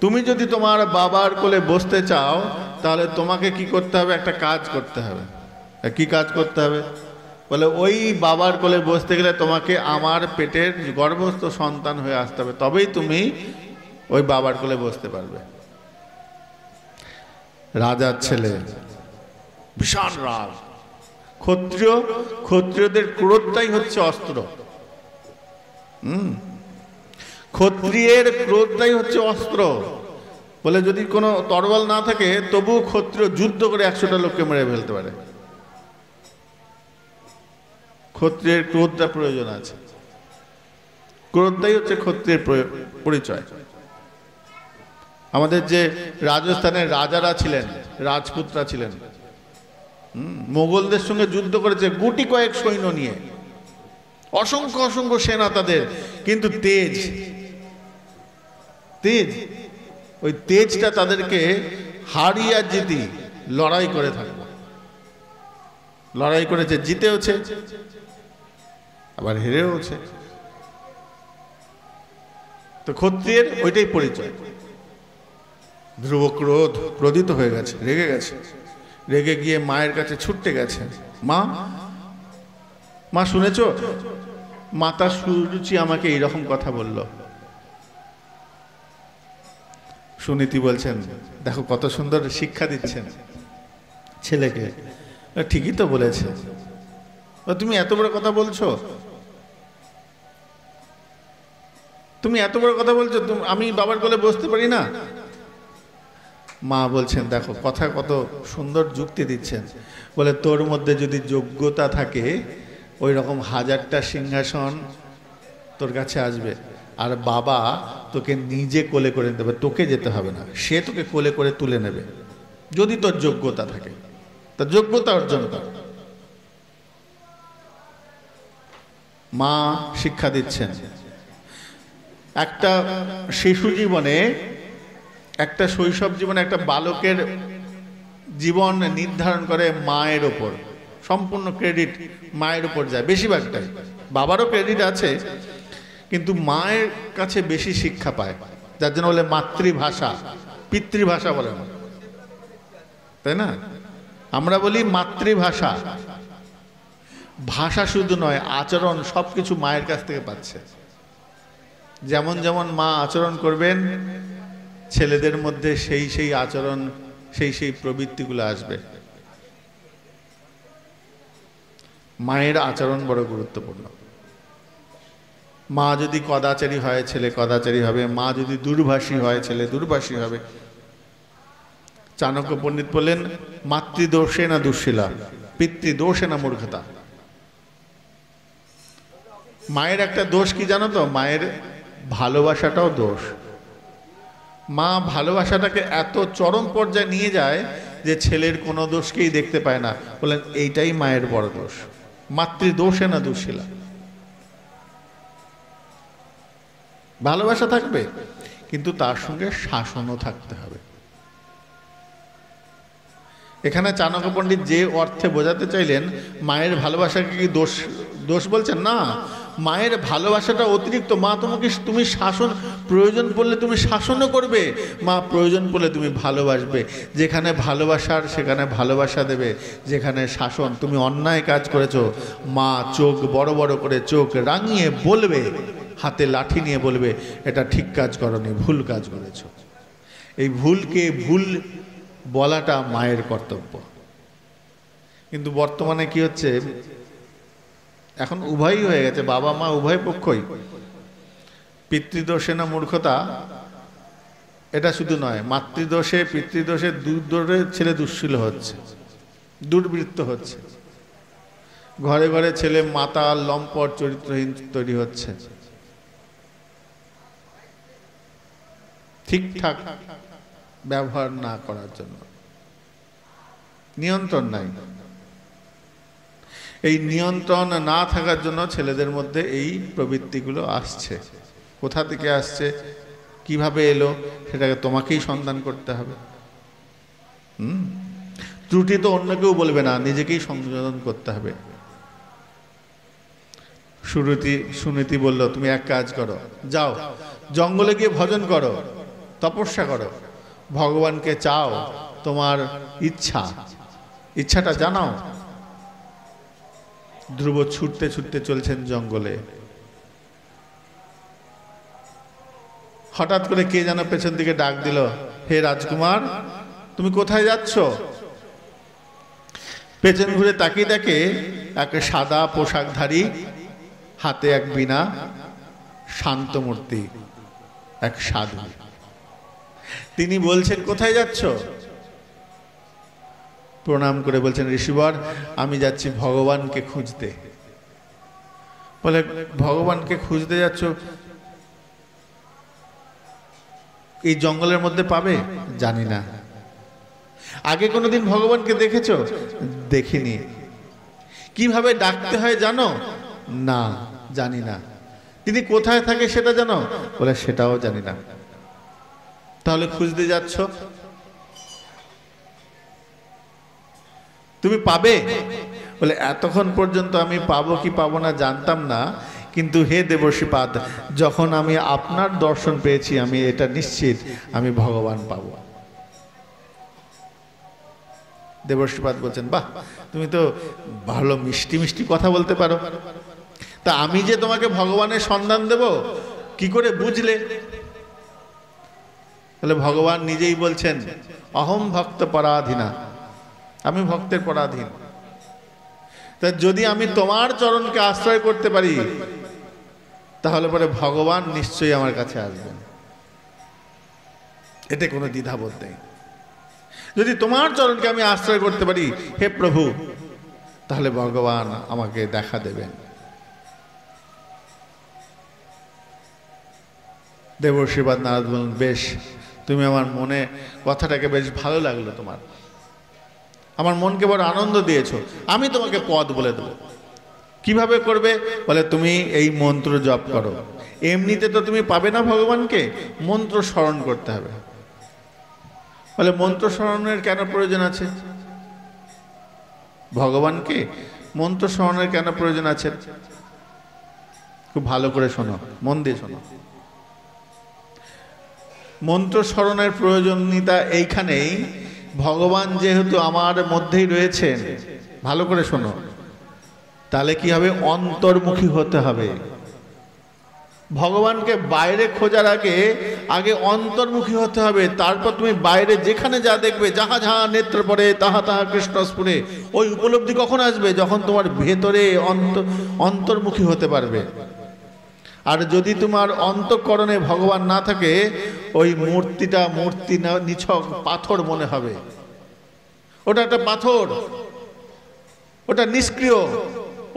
তুমি যদি তোমার বাবার কোলে বসতে চাও তাহলে তোমাকে কি করতে হবে, একটা কাজ করতে হবে। কি কাজ করতে হবে? বলে ওই বাবার কোলে বসতে গেলে তোমাকে আমার পেটের গর্ভস্থ সন্তান হয়ে আসতে হবে, তবেই তুমি ওই বাবার কোলে বসতে পারবে। রাজার ছেলে, বিশাল রাজ, ক্ষত্রিয়, ক্ষত্রিয়দের ক্রোধটাই হচ্ছে অস্ত্র। ক্ষত্রিয়ের ক্রোধটাই হচ্ছে অস্ত্র। বলে যদি কোনো তরোয়াল না থাকে তবু ক্ষত্রিয় যুদ্ধ করে 100টা লোককে মেরে ফেলতে পারে। ক্ষত্রিয়ের ক্রোধটা প্রয়োজন আছে, ক্রোধটাই হচ্ছে ক্ষত্রিয়ের পরিচয়। আমাদের যে রাজস্থানের রাজারা ছিলেন, রাজপুতরা ছিলেন, মোগলদের সঙ্গে যুদ্ধ করেছে গুটি কয়েক সৈন্য নিয়ে, অসংখ্য অসংখ্য সেনা তাদের, কিন্তু তেজ, তেজ, ওই তেজটা তাদেরকে হারিয়ে আর জিতি লড়াই করে থাকবে। লড়াই করেছে, জিতেওছে, আবার হেরেওছে। তো ক্ষত্রিয়ের ওইটাই পরিচয়। ধ্রুব ক্রোধিত হয়ে গেছে, রেগে গেছে, রেগে গিয়ে মায়ের কাছে ছুটতে গেছে। মা, মা শুনেছ, মাতা সুরুচি আমাকে এইরকম কথা বলল। সুনীতি বলছেন, দেখো কত সুন্দর শিক্ষা দিচ্ছেন ছেলেকে। ঠিকই তো বলেছে, তুমি এত বড় কথা বলছো, তুমি এত বড় কথা বলছো, আমি বাবার কোলে বসতে পারি না? মা বলছেন, দেখো কথা কত সুন্দর যুক্তি দিচ্ছেন। বলে তোর মধ্যে যদি যোগ্যতা থাকে ওই রকম 1000টা সিংহাসন তোর কাছে আসবে, আর বাবা তোকে নিজে কোলে করে দেবে, তোকে যেতে হবে না, সে তোকে কোলে করে তুলে নেবে, যদি তোর যোগ্যতা থাকে। তার যোগ্যতা অর্জন কর। মা শিক্ষা দিচ্ছেন। একটা শিশু জীবনে, একটা শৈশব জীবনে একটা বালকের জীবন নির্ধারণ করে মায়ের ওপর, সম্পূর্ণ ক্রেডিট মায়ের উপর যায়, বেশিরভাগটাই। বাবারও ক্রেডিট আছে, কিন্তু মায়ের কাছে বেশি শিক্ষা পায়, যার জন্য বলে মাতৃভাষা, পিতৃভাষা বলে না, তাই না? আমরা বলি মাতৃভাষা। ভাষা শুধু নয়, আচরণ, সবকিছু মায়ের কাছ থেকে পাচ্ছে। যেমন যেমন মা আচরণ করবেন, ছেলেদের মধ্যে সেই সেই আচরণ, সেই সেই প্রবৃত্তিগুলো আসবে। মায়ের আচরণ বড় গুরুত্বপূর্ণ। মা যদি কদাচারী হয়, ছেলে কদাচারী হবে। মা যদি দুর্ভাষী হয়, ছেলে দুর্ভাষী হবে। চাণক্য পণ্ডিত বললেন, মাতৃদোষে না দুঃশীলা, পিতৃদোষে না মূর্খতা। মায়ের একটা দোষ কি জানো তো? মায়ের ভালোবাসাটাও দোষ। মা ভালোবাসাটাকে এত চরম পর্যায়ে নিয়ে যায় যে ছেলের কোনো দোষকেই দেখতে পায় না। বলেন এইটাই মায়ের বড় দোষ। মাতৃদোষে না দুঃশীলা। ভালোবাসা থাকবে, কিন্তু তার সঙ্গে শাসনও থাকতে হবে। এখানে চাণক্য পণ্ডিত যে অর্থে বোঝাতে চাইলেন, মায়ের ভালোবাসাকে কি দোষ দোষ বলছেন না, মায়ের ভালোবাসাটা অতিরিক্ত। মা তোমাকে, তুমি শাসন, প্রয়োজন পড়লে তুমি শাসনও করবে, মা প্রয়োজন পড়লে তুমি ভালোবাসবে। যেখানে ভালোবাসার সেখানে ভালোবাসা দেবে, যেখানে শাসন, তুমি অন্যায় কাজ করেছো, মা চোখ বড় বড় করে চোখ রাঙিয়ে বলবে, হাতে লাঠি নিয়ে বলবে এটা ঠিক কাজ করনি, ভুল কাজ করেছো। এই ভুলকে ভুল বলাটা মায়ের কর্তব্য। কিন্তু বর্তমানে কি হচ্ছে, এখন উভয়ই হয়ে গেছে, বাবা মা উভয় পক্ষই। পিতৃদোষে না মূর্খতা, এটা শুধু নয়, মাতৃদোষে পিতৃদোষে দুর্দোষে ছেলে দুঃশীল হচ্ছে, দুর্বৃত্ত হচ্ছে, ঘরে ঘরে ছেলে মাতাল লম্পট চরিত্রহীন তৈরি হচ্ছে। ঠিকঠাক ব্যবহার না করার জন্য নিয়ন্ত্রণ নাই। এই নিয়ন্ত্রণ না থাকার জন্য ছেলেদের মধ্যে এই প্রবৃত্তিগুলো আসছে। কোথা থেকে আসছে, কিভাবে এলো, সেটাকে তোমাকেই সন্ধান করতে হবে। ত্রুটি তো অন্য কেউ বলবে না, নিজেকেই সংশোধন করতে হবে। সুনীতি বলল, তুমি এক কাজ করো, যাও জঙ্গলে গিয়ে ভজন করো, তপস্যা করো, ভগবানকে চাও, তোমার ইচ্ছাটা জানাও। ধ্রুব ছুটতে ছুটতে চলছেন জঙ্গলে। হঠাৎ করে কে যেন পেছন দিকে ডাক দিল, হে রাজকুমার, তুমি কোথায় যাচ্ছ? পেছন ঘুরে তাকিয়ে দেখে এক সাদা পোশাকধারী, হাতে এক বীণা, শান্ত মূর্তি, এক সাধু। তিনি বলছেন, কোথায় যাচ্ছ? প্রণাম করে বলছেন, ঋষিবর, আমি যাচ্ছি ভগবানকে খুঁজতে। বলে, ভগবানকে খুঁজতে যাচ্ছ? এই জঙ্গলের মধ্যে পাবে? জানি না। আগে কোনোদিন ভগবানকে দেখেছো? দেখিনি। কিভাবে ডাকতে হয় জানো? না, জানি না। তিনি কোথায় থাকে সেটা জানো? বলে, সেটাও জানি না। তাহলে খুঁজতে যাচ্ছ? তুমি পাবে? বলে, এতক্ষণ পর্যন্ত আমি পাবো কি পাবো না জানতাম না, কিন্তু হে দেবর্ষিপাদ, যখন আমি আপনার দর্শন পেয়েছি, আমি এটা নিশ্চিত আমি ভগবান পাবো। দেবর্ষিপাদ বলছেন, বাহ, তুমি তো ভালো মিষ্টি মিষ্টি কথা বলতে পারো। তা আমি যে তোমাকে ভগবানের সন্ধান দেব, কি করে বুঝলে? তাহলে ভগবান নিজেই বলছেন, অহম ভক্ত পরাধীনা, আমি ভক্তের পরাধীন। তা যদি আমি তোমার চরণকে আশ্রয় করতে পারি, তাহলে পরে ভগবান নিশ্চয়ই আমার কাছে আসবেন, এতে কোনো দ্বিধাবোধ নেই। যদি তোমার চরণকে আমি আশ্রয় করতে পারি, হে প্রভু, তাহলে ভগবান আমাকে দেখা দেবেন। দেবর্ষিপাদ নারদ বললেন, বেশ, তুমি আমার মনে কথাটাকে বেশ ভালো লাগলো, তোমার আমার মনকে বড় আনন্দ দিয়েছো। আমি তোমাকে পদ বলে দেবো। কিভাবে করবে? বলে, তুমি এই মন্ত্র জপ করো। এমনিতে তো তুমি পাবে না ভগবানকে, মন্ত্র স্মরণ করতে হবে। বলে, মন্ত্র স্মরণের কেন প্রয়োজন আছে? ভগবানকে মন্ত্র স্মরণের কেন প্রয়োজন আছে? খুব ভালো করে শোনো, মন দিয়ে শোনো। মন্ত্র স্মরণের প্রয়োজনীয়তা এইখানেই, ভগবান যেহেতু আমার মধ্যেই রয়েছেন, ভালো করে শোনো, তাহলে কি হবে? অন্তর্মুখী হতে হবে। ভগবানকে বাইরে খোঁজার আগে অন্তর্মুখী হতে হবে। তারপর তুমি বাইরে যেখানে যা দেখবে, যাহা যাহা নেত্র পড়ে তাহা তাহা কৃষ্ণ স্ফুরে, ওই উপলব্ধি কখন আসবে? যখন তোমার ভেতরে অন্তর্মুখী হতে পারবে। আর যদি তোমার অন্তঃকরণে ভগবান না থাকে, ওই মূর্তি নিছক পাথর মনে হবে। ওটা একটা পাথর, ওটা নিষ্ক্রিয়,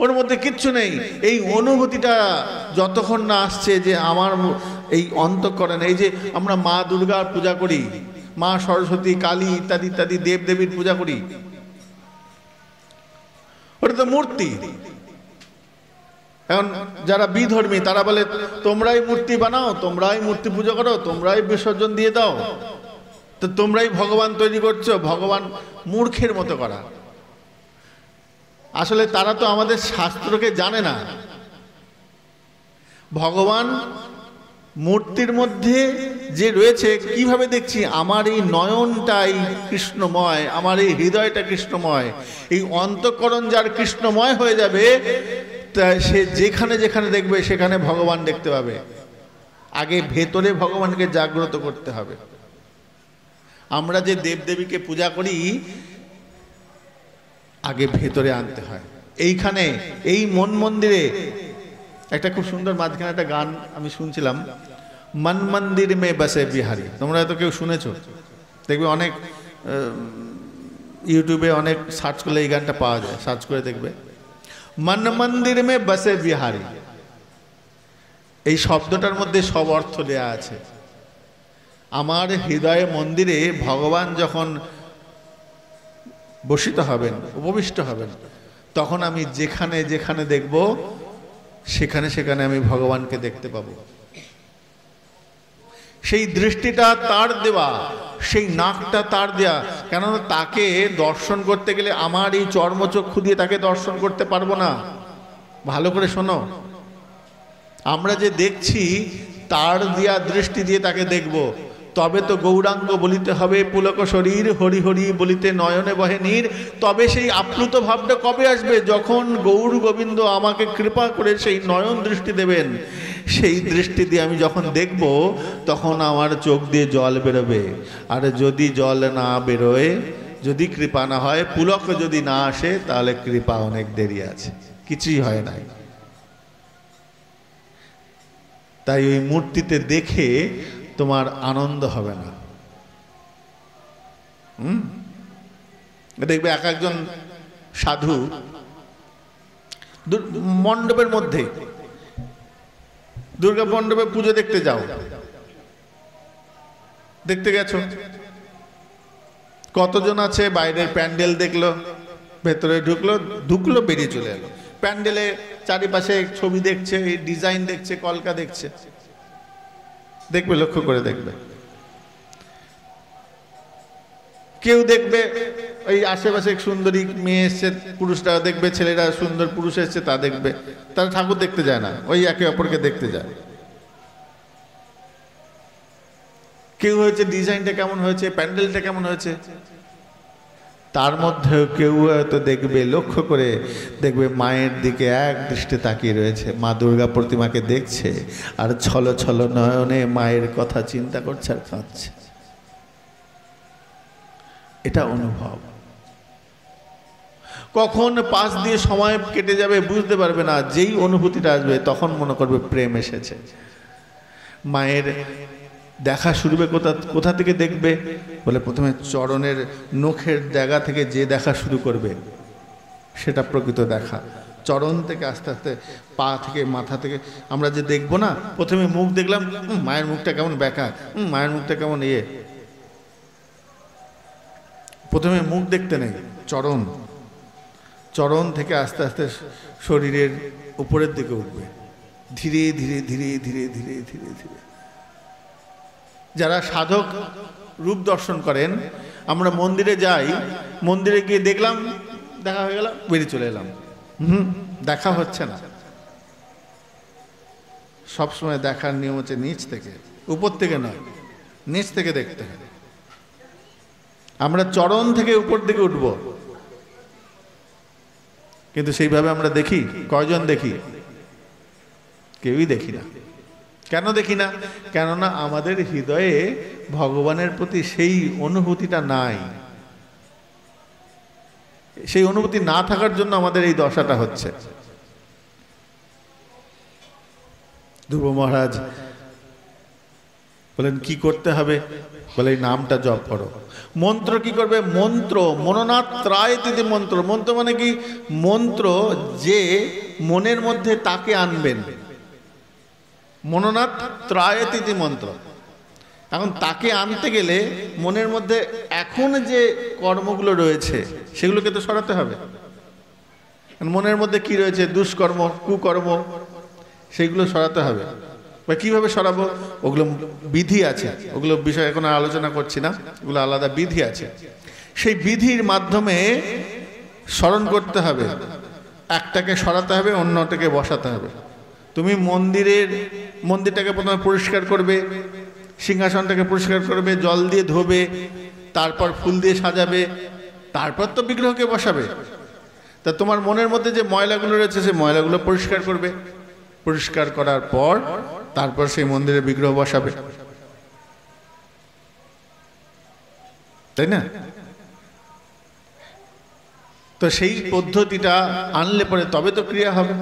ওর মধ্যে কিচ্ছু নেই। এই অনুভূতিটা যতক্ষণ না আসছে যে আমার এই অন্তঃকরণে, এই যে আমরা মা দুর্গার পূজা করি, মা সরস্বতী, কালী ইত্যাদি ইত্যাদি দেবদেবীর পূজা করি, ওটা তো মূর্তি। এখন যারা বিধর্মী তারা বলে, তোমরাই মূর্তি বানাও, তোমরাই মূর্তি পুজো করো, তোমরাই বিসর্জন দিয়ে দাও, তো তোমরাই ভগবান তৈরি করছো। ভগবান মূর্খের মতো করা। আসলে তারা তো আমাদের শাস্ত্রকে জানে না। ভগবান মূর্তির মধ্যে যে রয়েছে, কিভাবে দেখছি? আমার এই নয়নটাই কৃষ্ণময়, আমার এই হৃদয়টা কৃষ্ণময়। এই অন্তঃকরণ যার কৃষ্ণময় হয়ে যাবে, তা সে যেখানে যেখানে দেখবে সেখানে ভগবান দেখতে পাবে। আগে ভেতরে ভগবানকে জাগ্রত করতে হবে। আমরা যে দেবদেবীকে পূজা করি, আগে ভেতরে আনতে হয়। এইখানে এই মন মন্দিরে একটা খুব সুন্দর মাঝখানে একটা গান আমি শুনছিলাম, মন মন্দির মে বসে বিহারি। তোমরা হয়তো কেউ শুনেছো, দেখবে অনেক ইউটিউবে অনেক সার্চ করলে এই গানটা পাওয়া যায়, সার্চ করে দেখবে। মন মন্দির মে বসে বিহারি, এই শব্দটার মধ্যে সব অর্থ দেয়া আছে। আমার হৃদয়ে মন্দিরে ভগবান যখন বসিত হবেন, উপবিষ্ট হবেন, তখন আমি যেখানে যেখানে দেখব সেখানে সেখানে আমি ভগবানকে দেখতে পাবো। সেই দৃষ্টিটা তার দেওয়া, সেই নাকটা তার দেয়া। কেননা তাকে দর্শন করতে গেলে আমার এই চর্মচক্ষু দিয়ে তাকে দর্শন করতে পারবো না। ভালো করে শোনো, আমরা যে দেখছি তার দেয়া দৃষ্টি দিয়ে তাকে দেখব, তবে তো গৌরাঙ্গ বলিতে হবে পুলক শরীর, হরি হরি বলিতে নয়নে বহে নীর। তবে সেই আপ্লুত ভাবটা কবে আসবে? যখন গৌর গোবিন্দ আমাকে কৃপা করে সেই নয়ন দৃষ্টি দেবেন। সেই দৃষ্টি দিয়ে আমি যখন দেখব, তখন আমার চোখ দিয়ে জল বেরোবে। আর যদি জল না বেরোয়, যদি কৃপা না হয়, পুলক যদি না আসে, তাহলে কৃপা অনেক দেরি আছে, কিছুই হয় নাই। তাই ওই মূর্তিতে দেখে তোমার আনন্দ হবে না। দেখবে এক একজন সাধু মণ্ডপের মধ্যে, দুর্গা মণ্ডপে পুজো দেখতে যাও, দেখতে গেছো, কতজন আছে বাইরের প্যান্ডেল দেখলো, ভেতরে ঢুকলো বেরিয়ে চলে এলো। প্যান্ডেলে চারিপাশে ছবি দেখছে, ডিজাইন দেখছে, কলকা দেখছে। দেখবে, লক্ষ্য করে দেখবে। কেউ দেখবে ওই আশেপাশে সুন্দরী মেয়ে এসছে, পুরুষরা দেখবে, ছেলেরা সুন্দর পুরুষ এসছে তা দেখবে। তারা ঠাকুর দেখতে যায় না, ওই একে অপরকে দেখতে যায়। কেউ হয়েছে ডিজাইনটা কেমন হয়েছে, প্যান্ডেলটা কেমন হয়েছে, তার মধ্যেও কেউ হয়তো দেখবে, লক্ষ্য করে দেখবে মায়ের দিকে এক দৃষ্টি তাকিয়ে রয়েছে, মা দুর্গা প্রতিমাকে দেখছে, আর ছল ছল নয়নে মায়ের কথা চিন্তা করছে আর কাঁদছে। এটা অনুভব। কখন পাশ দিয়ে সময় কেটে যাবে বুঝতে পারবে না। যেই অনুভূতিটা আসবে তখন মনে করবে প্রেম এসেছে। মায়ের দেখা শুরু হবে কোথা থেকে দেখবে বলে, প্রথমে চরণের নখের জায়গা থেকে যে দেখা শুরু করবে সেটা প্রকৃত দেখা। চরণ থেকে আস্তে আস্তে পা থেকে মাথা থেকে আমরা যে দেখবো না, প্রথমে মুখ দেখলাম, মায়ের মুখটা কেমন বেঁকা, মায়ের মুখটা কেমন প্রথমে মুখ দেখতে নেই, চরণ থেকে আস্তে আস্তে শরীরের উপরের দিকে উঠবে, ধীরে ধীরে ধীরে ধীরে ধীরে ধীরে ধীরে। যারা সাধক রূপ দর্শন করেন, আমরা মন্দিরে যাই, মন্দিরে গিয়ে দেখলাম, দেখা হয়ে গেল, বেরিয়ে চলে এলাম। দেখা হচ্ছে না। সবসময় দেখার নিয়ম হচ্ছে নিচ থেকে, উপর থেকে নয়, নিচ থেকে দেখতে হবে। আমরা চরণ থেকে উপর দিকে উঠব, কিন্তু সেইভাবে আমরা দেখি? কয়জন দেখি? কেউই দেখি না। কেন দেখি না? কেননা আমাদের হৃদয়ে ভগবানের প্রতি সেই অনুভূতিটা নাই। সেই অনুভূতি না থাকার জন্য আমাদের এই দশাটা হচ্ছে। ধ্রুব মহারাজ বলেন কি করতে হবে? বলে এই নামটা জপ করো। মন্ত্র কি করবে? মন্ত্র মননাথ ত্রায় তিথি মন্ত্র। মন্ত্র মানে কি? মন্ত্র যে মনের মধ্যে তাকে আনবেন। মননাথ ত্রায় তিথি মন্ত্র। এখন তাকে আনতে গেলে মনের মধ্যে এখন যে কর্মগুলো রয়েছে সেগুলোকে তো সরাতে হবে। মনের মধ্যে কি রয়েছে? দুষ্কর্ম, কুকর্ম, সেইগুলো সরাতে হবে। বা কিভাবে সরাবো? ওগুলো বিধি আছে, ওগুলো বিষয় এখন আলোচনা করছি না, ওগুলো আলাদা বিধি আছে। সেই বিধির মাধ্যমে স্মরণ করতে হবে। একটাকে সরাতে হবে, অন্যটাকে বসাতে হবে। তুমি মন্দিরটাকে প্রথমে পরিষ্কার করবে, সিংহাসনটাকে পরিষ্কার করবে, জল দিয়ে ধোবে, তারপর ফুল দিয়ে সাজাবে, তারপর তো বিগ্রহকে বসাবে। তা তোমার মনের মধ্যে যে ময়লাগুলো রয়েছে সেই ময়লাগুলো পরিষ্কার করবে। পরিষ্কার করার পর তারপর সেই মন্দিরে বিগ্রহ বসাবে, তাই না? তো সেই পদ্ধতিটা আনলে পরে তবে তো ক্রিয়া হবে।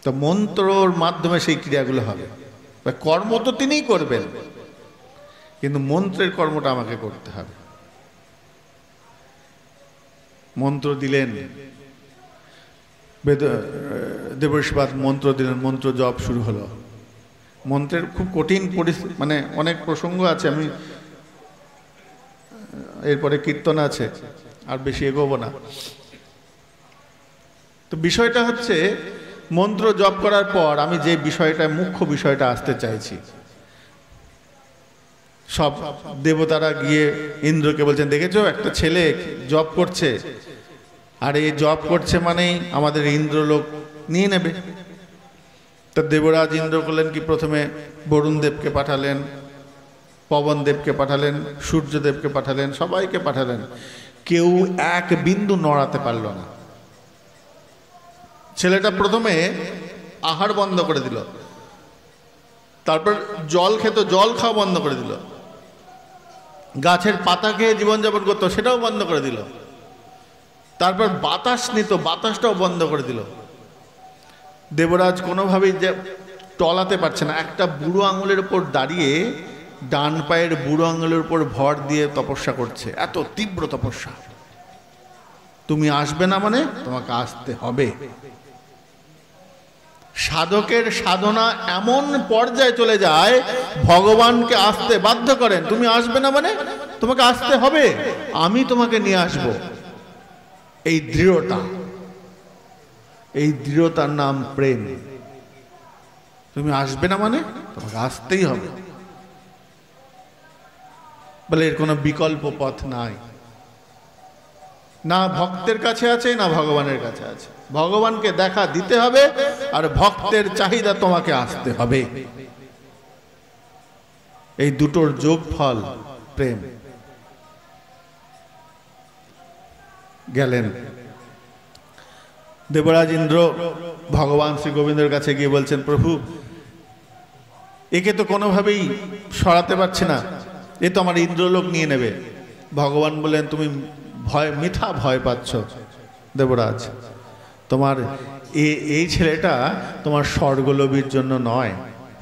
তো মন্ত্রর মাধ্যমে সেই ক্রিয়াগুলো হবে। কর্ম তো তিনিই করবেন, কিন্তু মন্ত্রের কর্মটা আমাকে করতে হবে। মন্ত্র দিলেন, দেবর্ষিপাদ মন্ত্র দিলেন, মন্ত্র জপ শুরু হলো। মন্ত্রের খুব কঠিন পরিস্থিতি, মানে অনেক প্রসঙ্গ আছে, আমি এরপরে কীর্তন আছে, আর বেশি এগোবো না। তো বিষয়টা হচ্ছে, মন্ত্র জপ করার পর আমি যে বিষয়টা, মুখ্য বিষয়টা আসতে চাইছি, সব দেবতারা গিয়ে ইন্দ্রকে বলছেন, দেখেছো একটা ছেলে জপ করছে, আর এই জপ করছে মানেই আমাদের ইন্দ্রলোক নিয়ে নেবে। তা দেবরাজ ইন্দ্র করলেন কি, প্রথমে বরুণ দেবকে পাঠালেন, পবন দেবকে পাঠালেন, সূর্যদেবকে পাঠালেন, সবাইকে পাঠালেন, কেউ এক বিন্দু নড়াতে পারল না। ছেলেটা প্রথমে আহার বন্ধ করে দিল, তারপর জল খেত, জল খাওয়া বন্ধ করে দিল, গাছের পাতা খেয়ে জীবনযাপন করতো, সেটাও বন্ধ করে দিল, তারপর বাতাস নিত, বাতাসটাও বন্ধ করে দিল। দেবরাজ কোনোভাবেই যে টলাতে পারছে না, একটা বুড়ো আঙুলের উপর দাঁড়িয়ে ডান পায়ের বুড়ো আঙুলের উপর ভর দিয়ে তপস্যা করছে, এত তীব্র তপস্যা। তুমি আসবে না মানে তোমাকে আসতে হবে। সাধকের সাধনা এমন পর্যায়ে চলে যায়, ভগবানকে আসতে বাধ্য করেন, তুমি আসবে না মানে তোমাকে আসতে হবে, আমি তোমাকে নিয়ে আসব। এই দৃঢ়তা, এই দৃঢ়তার নাম প্রেম। তুমি আসবে না মানে তোমাকে আসতেই হবে, বলে এর কোনো বিকল্প পথ নাই। না ভক্তের কাছে আছে, না ভগবানের কাছে আছে। ভগবানকে দেখা দিতে হবে, আর ভক্তের চাহিদা তোমাকে আসতে হবে। এই দুটোর যোগফল প্রেম। গেলেন দেবরাজ ইন্দ্র ভগবান শ্রী গোবিন্দের কাছে গিয়ে বলছেন, প্রভু একে তো কোনোভাবেই সরাতে পারছি না, এ তো আমার ইন্দ্রলোক নিয়ে নেবে। ভগবান বললেন, তুমি মিথ্যা ভয় পাচ্ছ দেবরাজ, তোমার এই ছেলেটা তোমার স্বর্গলোভীর জন্য নয়,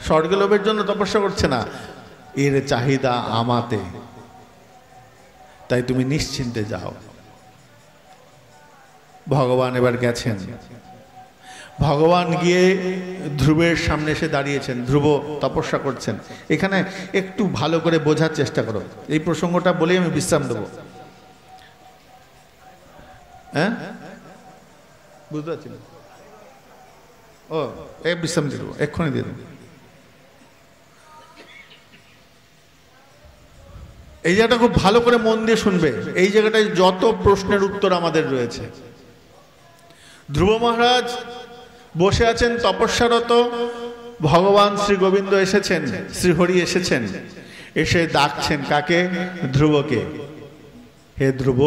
স্বর্গলোভের জন্য তপস্যা করছে না, এর চাহিদা আমাতে, তাই তুমি নিশ্চিন্তে যাও। ভগবান এবার গেছেন, ভগবান গিয়ে ধ্রুবের সামনে এসে দাঁড়িয়েছেন, ধ্রুব তপস্যা করছেন। এখানে একটু ভালো করে বোঝার চেষ্টা করো, এই প্রসঙ্গটা বলেই আমি বিশ্রাম দেবো। হ্যাঁ, বুঝতে পারছি না, ও এক বিশ্রাম দিয়ে দেবো, এক্ষুনি দিয়ে দেবো। এই জায়গাটা খুব ভালো করে মন দিয়ে শুনবে, এই জায়গাটায় যত প্রশ্নের উত্তর আমাদের রয়েছে। ধ্রুব মহারাজ বসে আছেন তপস্যারত, ভগবান শ্রী গোবিন্দ এসেছেন, শ্রীহরি এসেছেন, এসে ডাকছেন কাকে? ধ্রুবকে। হে ধ্রুব,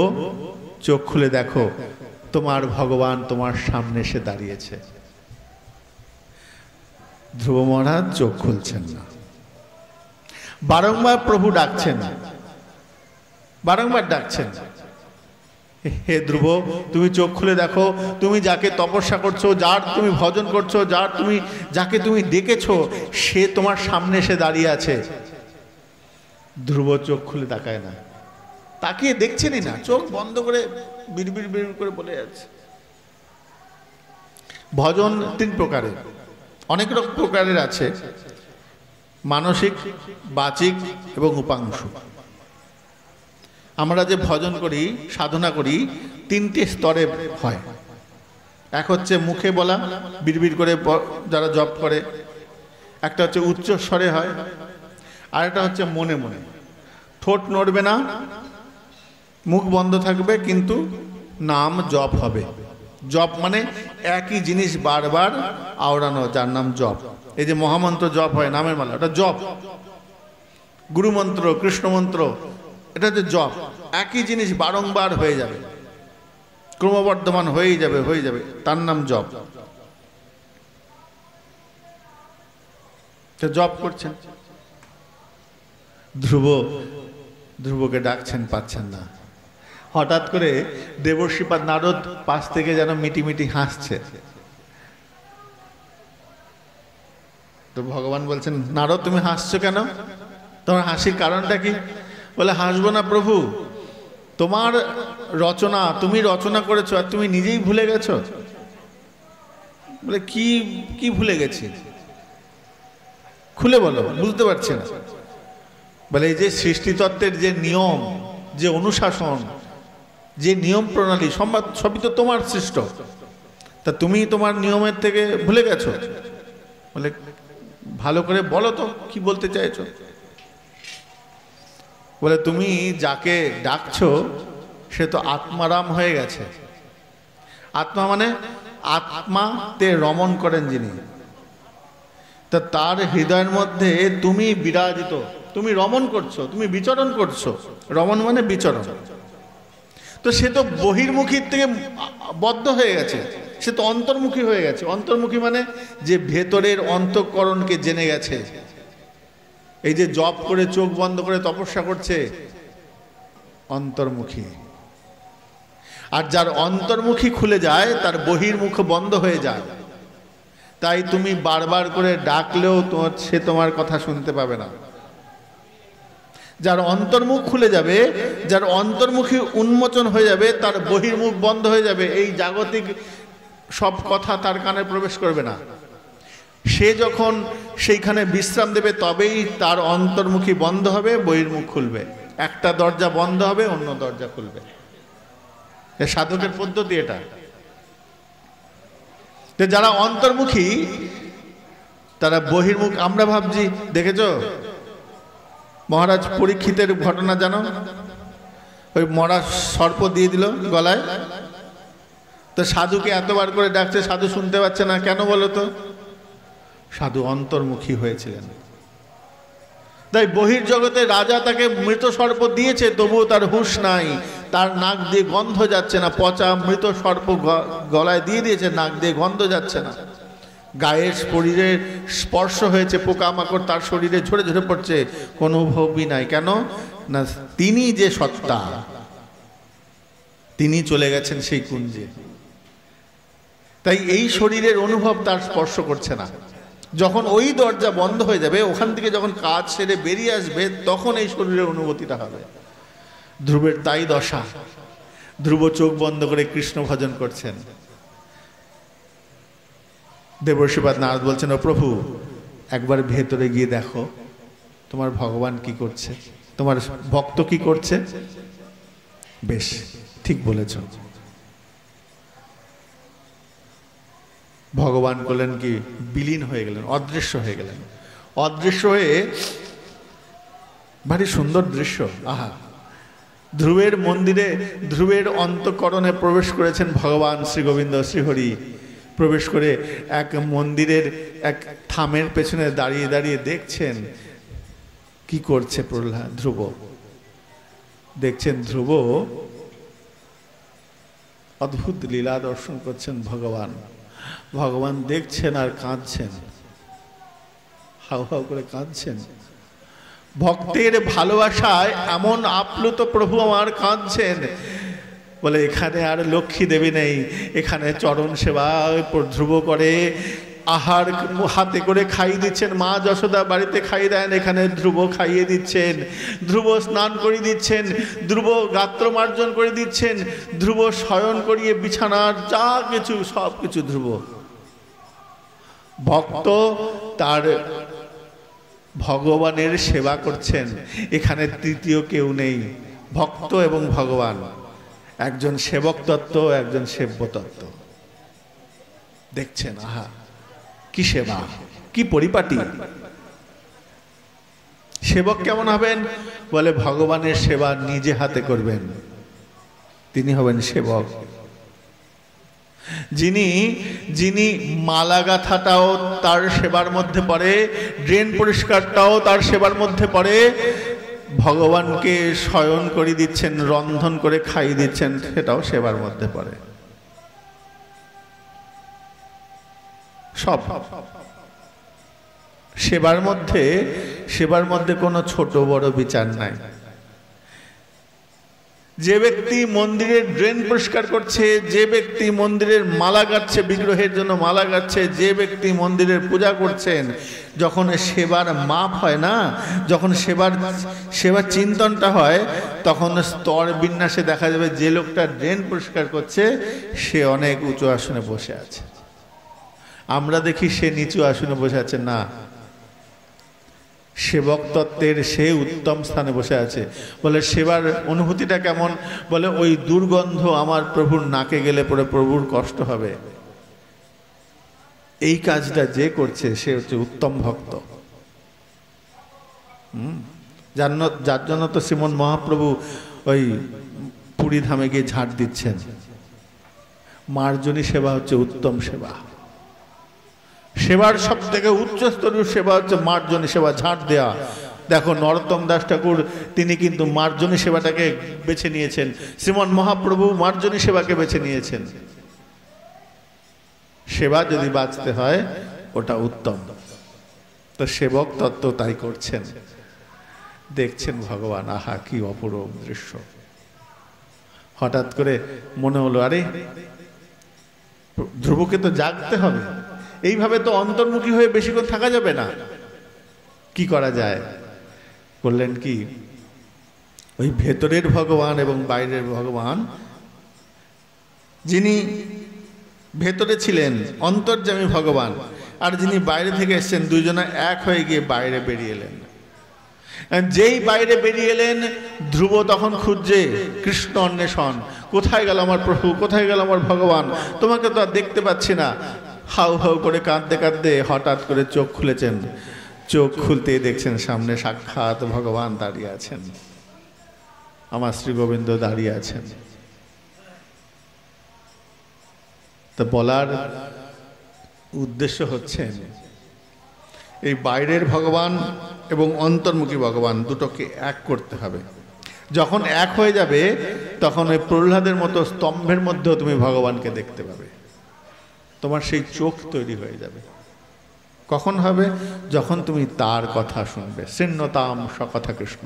চোখ খুলে দেখো, তোমার ভগবান তোমার সামনে এসে দাঁড়িয়েছে। ধ্রুব মহারাজ চোখ খুলছেন না। বারংবার প্রভু ডাকছেন, বারংবার ডাকছেন, হে ধ্রুব তুমি চোখ খুলে দেখো, তুমি যাকে তপস্যা করছো, যার তুমি ভজন করছো, যাকে তুমি ডেকেছো, সে তোমার সামনে এসে দাঁড়িয়ে আছে। ধ্রুব চোখ খুলে তাকায় না, তাকিয়ে দেখছেনই না, চোখ বন্ধ করে বিড়বিড় বিড়বিড় করে বলে যাচ্ছে। ভজন তিন প্রকারের, অনেক রকম প্রকারের আছে, মানসিক, বাচিক এবং উপাংশু। আমরা যে ভজন করি, সাধনা করি, তিনটি স্তরে হয়। এক হচ্ছে মুখে বলা, বিড়বিড় করে যারা জপ করে, একটা হচ্ছে উচ্চ স্বরে হয়, আর একটা হচ্ছে মনে মনে, ঠোঁট নড়বে না, মুখ বন্ধ থাকবে, কিন্তু নাম জপ হবে। জপ মানে একই জিনিস বারবার আওড়ানো, যার নাম জপ। এই যে মহামন্ত্র জপ হয়, নামের মালা, ওটা জপ। গুরুমন্ত্র, কৃষ্ণমন্ত্র, এটা হচ্ছে জপ। একই জিনিস বারংবার হয়ে যাবে, ক্রমবর্ধমান হয়েই যাবে, হয়ে যাবে, তার নাম জপ। জপ করছেন, ধ্রুবকে ডাকছেন, পাচ্ছেন না। হঠাৎ করে দেবর্ষিপাদ নারদ পাশ থেকে যেন মিটি মিটি হাসছে। তো ভগবান বলছেন, নারদ তুমি হাসছো কেন? তোমার হাসির কারণটা কি? বলে, হাসবো না প্রভু, তোমার রচনা তুমি রচনা করেছো আর তুমি নিজেই ভুলে গেছো। বলে, কি কি ভুলে গেছি? খুলে বলো, বুঝতে পারছি না। বলে, এই যে সৃষ্টিতত্ত্বের যে নিয়ম, যে অনুশাসন, যে নিয়ম প্রণালী সবই তো তোমার সৃষ্ট, তা তুমি তোমার নিয়মের থেকে ভুলে গেছো। বলে, ভালো করে বলো তো কি বলতে চাইছো। বলে, তুমি যাকে ডাকছো সে তো আত্মারাম হয়ে গেছে। আত্মা মানে আত্মাতে রমণ করেন যিনি, তা তার হৃদয়ের মধ্যে তুমি বিরাজিত, তুমি রমণ করছো, তুমি বিচরণ করছো। রমণ মানে বিচরণ। তো সে তো বহির্মুখীর থেকে বদ্ধ হয়ে গেছে, সে তো অন্তর্মুখী হয়ে গেছে। অন্তর্মুখী মানে যে ভেতরের অন্তঃকরণকে জেনে গেছে। এই যে জপ করে চোখ বন্ধ করে তপস্যা করছে, অন্তর্মুখী। আর যার অন্তর্মুখী খুলে যায় তার বহির্মুখ বন্ধ হয়ে যায়। তাই তুমি বারবার করে ডাকলেও সে তোমার কথা শুনতে পাবে না। যার অন্তর্মুখ খুলে যাবে, যার অন্তর্মুখী উন্মোচন হয়ে যাবে, তার বহির্মুখ বন্ধ হয়ে যাবে। এই জাগতিক সব কথা তার কানে প্রবেশ করবে না। সে যখন সেইখানে বিশ্রাম দেবে তবেই তার অন্তর্মুখী বন্ধ হবে, বহির্মুখ খুলবে। একটা দরজা বন্ধ হবে, অন্য দরজা খুলবে। সাধকের পদ্ধতি এটা। যারা অন্তর্মুখী তারা বহির্মুখ। আমরা ভাবছি, দেখেছো মহারাজ পরীক্ষিতের ঘটনা জানো? ওই মরা সর্প দিয়ে দিল গলায়, তো সাধুকে এতবার করে ডাকছে, সাধু শুনতে পাচ্ছে না। কেন বলো তো? সাধু অন্তর্মুখী হয়েছিলেন। তাই বহির্জগতে রাজা তাকে মৃত সর্প দিয়েছে, তবুও তার হুঁশ নাই, তার নাক দিয়ে গন্ধ যাচ্ছে না। পচা মৃত সর্প গলায় দিয়ে দিয়েছে, নাক দিয়ে গন্ধ যাচ্ছে না। গায়ের শরীরে স্পর্শ হয়েছে, পোকামাকড় তার শরীরে ঝরে ঝরে পড়ছে, কোনো অনুভবই নাই। কেন না? তিনি যে সত্তা, তিনি চলে গেছেন সেই কুঞ্জে। তাই এই শরীরের অনুভব তার স্পর্শ করছে না। যখন ওই দরজা বন্ধ হয়ে যাবে, ওখান থেকে যখন কাজ সেরে বেরিয়ে আসবে, তখন এই শরীরের অনুভূতিটা হবে। ধ্রুবের তাই দশা। ধ্রুব চোখ বন্ধ করে কৃষ্ণ ভজন করছেন। দেবর্ষিপাদ নারদ বলছেন, ও প্রভু, একবার ভেতরে গিয়ে দেখো তোমার ভগবান কি করছে, তোমার ভক্ত কি করছে। বেশ, ঠিক বলেছ। ভগবান করলেন কি? বিলীন হয়ে গেলেন, অদৃশ্য হয়ে গেলেন। অদৃশ্য হয়ে, ভারী সুন্দর দৃশ্য। আহা, ধ্রুবের মন্দিরে, ধ্রুবের অন্তঃকরণে প্রবেশ করেছেন ভগবান শ্রী গোবিন্দ শ্রীহরি। প্রবেশ করে এক মন্দিরের এক থামের পেছনে দাঁড়িয়ে দাঁড়িয়ে দেখছেন কি করছে প্রহ্লাদ। ধ্রুব দেখছেন, ধ্রুব অদ্ভুত লীলা দর্শন করছেন ভগবান। ভগবান দেখছেন আর কাঁদছেন, হাউ হাউ করে কাঁদছেন। ভক্তের ভালোবাসায় এমন আপ্লুত প্রভু আমার কাঁদছেন। বলে, এখানে আর লক্ষ্মী দেবী নেই, এখানে চরণ সেবা ধ্রুব করে, আহার হাতে করে খাইয়ে দিচ্ছেন। মা যশোদা বাড়িতে খাইয়ে দেন, এখানে ধ্রুব খাইয়ে দিচ্ছেন। ধ্রুব স্নান করে দিচ্ছেন, ধ্রুব গাত্র মার্জন করে দিচ্ছেন, ধ্রুব শয়ন করিয়ে বিছানার যা কিছু সব কিছু ধ্রুব। ভক্ত তার ভগবানের সেবা করছেন। এখানে তৃতীয় কেউ নেই, ভক্ত এবং ভগবান। একজন সেবক তত্ত্ব, একজন সেব্য তত্ত্ব। দেখছেন, আহা কি সেবা, কি পরিপাটি। সেবক কেমন হবেন? বলে, ভগবানের সেবা নিজে হাতে করবেন, তিনি হবেন সেবক। যিনি মালা গাঁথাটাও তার সেবার মধ্যে পড়ে, ড্রেন পরিষ্কারটাও তার সেবার মধ্যে পড়ে, ভগবানকে শয়ন করে দিচ্ছেন, রন্ধন করে খাইয়ে দিচ্ছেন, সেটাও সেবার মধ্যে পড়ে। সব সেবার মধ্যে কোনো ছোট বড় বিচার নাই। যে ব্যক্তি মন্দিরের ড্রেন পরিষ্কার করছে, যে ব্যক্তি মন্দিরের মালা গাচ্ছে, বিগ্রহের জন্য মালা গাচ্ছে, যে ব্যক্তি মন্দিরের পূজা করছেন, যখন সেবার মাপ হয় না, যখন সেবার চিন্তনটা হয়, তখন স্তর বিন্যাসে দেখা যাবে যে লোকটা ড্রেন পরিষ্কার করছে সে অনেক উঁচু আসনে বসে আছে। আমরা দেখি সে নিচু আসনে বসে আছে না, সেবক তত্ত্বের সে উত্তম স্থানে বসে আছে। বলে সেবার অনুভূতিটা কেমন? বলে ওই দুর্গন্ধ আমার প্রভুর নাকে গেলে পরে প্রভুর কষ্ট হবে। এই কাজটা যে করছে সে হচ্ছে উত্তম ভক্ত। যার জন্য তো শ্রীমন মহাপ্রভু ওই পুরী ধামে গিয়ে ঝাঁট দিচ্ছেন। মার্জনী সেবা হচ্ছে উত্তম সেবা। সেবার সব থেকে উচ্চস্তরীয় সেবা হচ্ছে মার্জনী সেবা, ঝাঁট দেওয়া। দেখো নরোত্তম দাস ঠাকুর তিনি কিন্তু মার্জনী সেবাটাকে বেছে নিয়েছেন, শ্রীমন মহাপ্রভু মার্জনী সেবাকে বেছে নিয়েছেন। সেবা যদি বাঁচতে হয় ওটা উত্তম। তো সেবক তত্ত্ব তাই করছেন, দেখছেন ভগবান, আহা কি অপূর্ব দৃশ্য। হঠাৎ করে মনে হলো আরে ধ্রুবকে তো জাগতে হবে, এইভাবে তো অন্তর্মুখী হয়ে বেশিক্ষণ থাকা যাবে না, কি করা যায়? বললেন কি, ওই ভেতরের ভগবান এবং বাইরের ভগবান, যিনি ভেতরে ছিলেন অন্তর্যামী ভগবান, আর যিনি বাইরে থেকে এসেছেন, দুইজনা এক হয়ে গিয়ে বাইরে বেরিয়ে এলেন। যেই বাইরে বেরিয়ে এলেন, ধ্রুব তখন খুঁজছে কৃষ্ণ অন্বেষণ, কোথায় গেল আমার প্রভু, কোথায় গেল আমার ভগবান, তোমাকে তো আর দেখতে পাচ্ছি না। হাউ হাউ করে কাঁদতে কাঁদতে হঠাৎ করে চোখ খুলেছেন। চোখ খুলতেই দেখছেন সামনে সাক্ষাৎ ভগবান দাঁড়িয়ে আছেন, আমার শ্রী গোবিন্দ দাঁড়িয়ে আছেন। তো বলার উদ্দেশ্য হচ্ছে এই বাইরের ভগবান এবং অন্তর্মুখী ভগবান দুটোকে এক করতে হবে। যখন এক হয়ে যাবে তখন ওই প্রহ্লাদের মতো স্তম্ভের মধ্যেও তুমি ভগবানকে দেখতে পাবে, তোমার সেই চোখ তৈরি হয়ে যাবে। কখন হবে? যখন তুমি তার কথা শুনবে। শৃণ্যতাম সকথা কৃষ্ণ।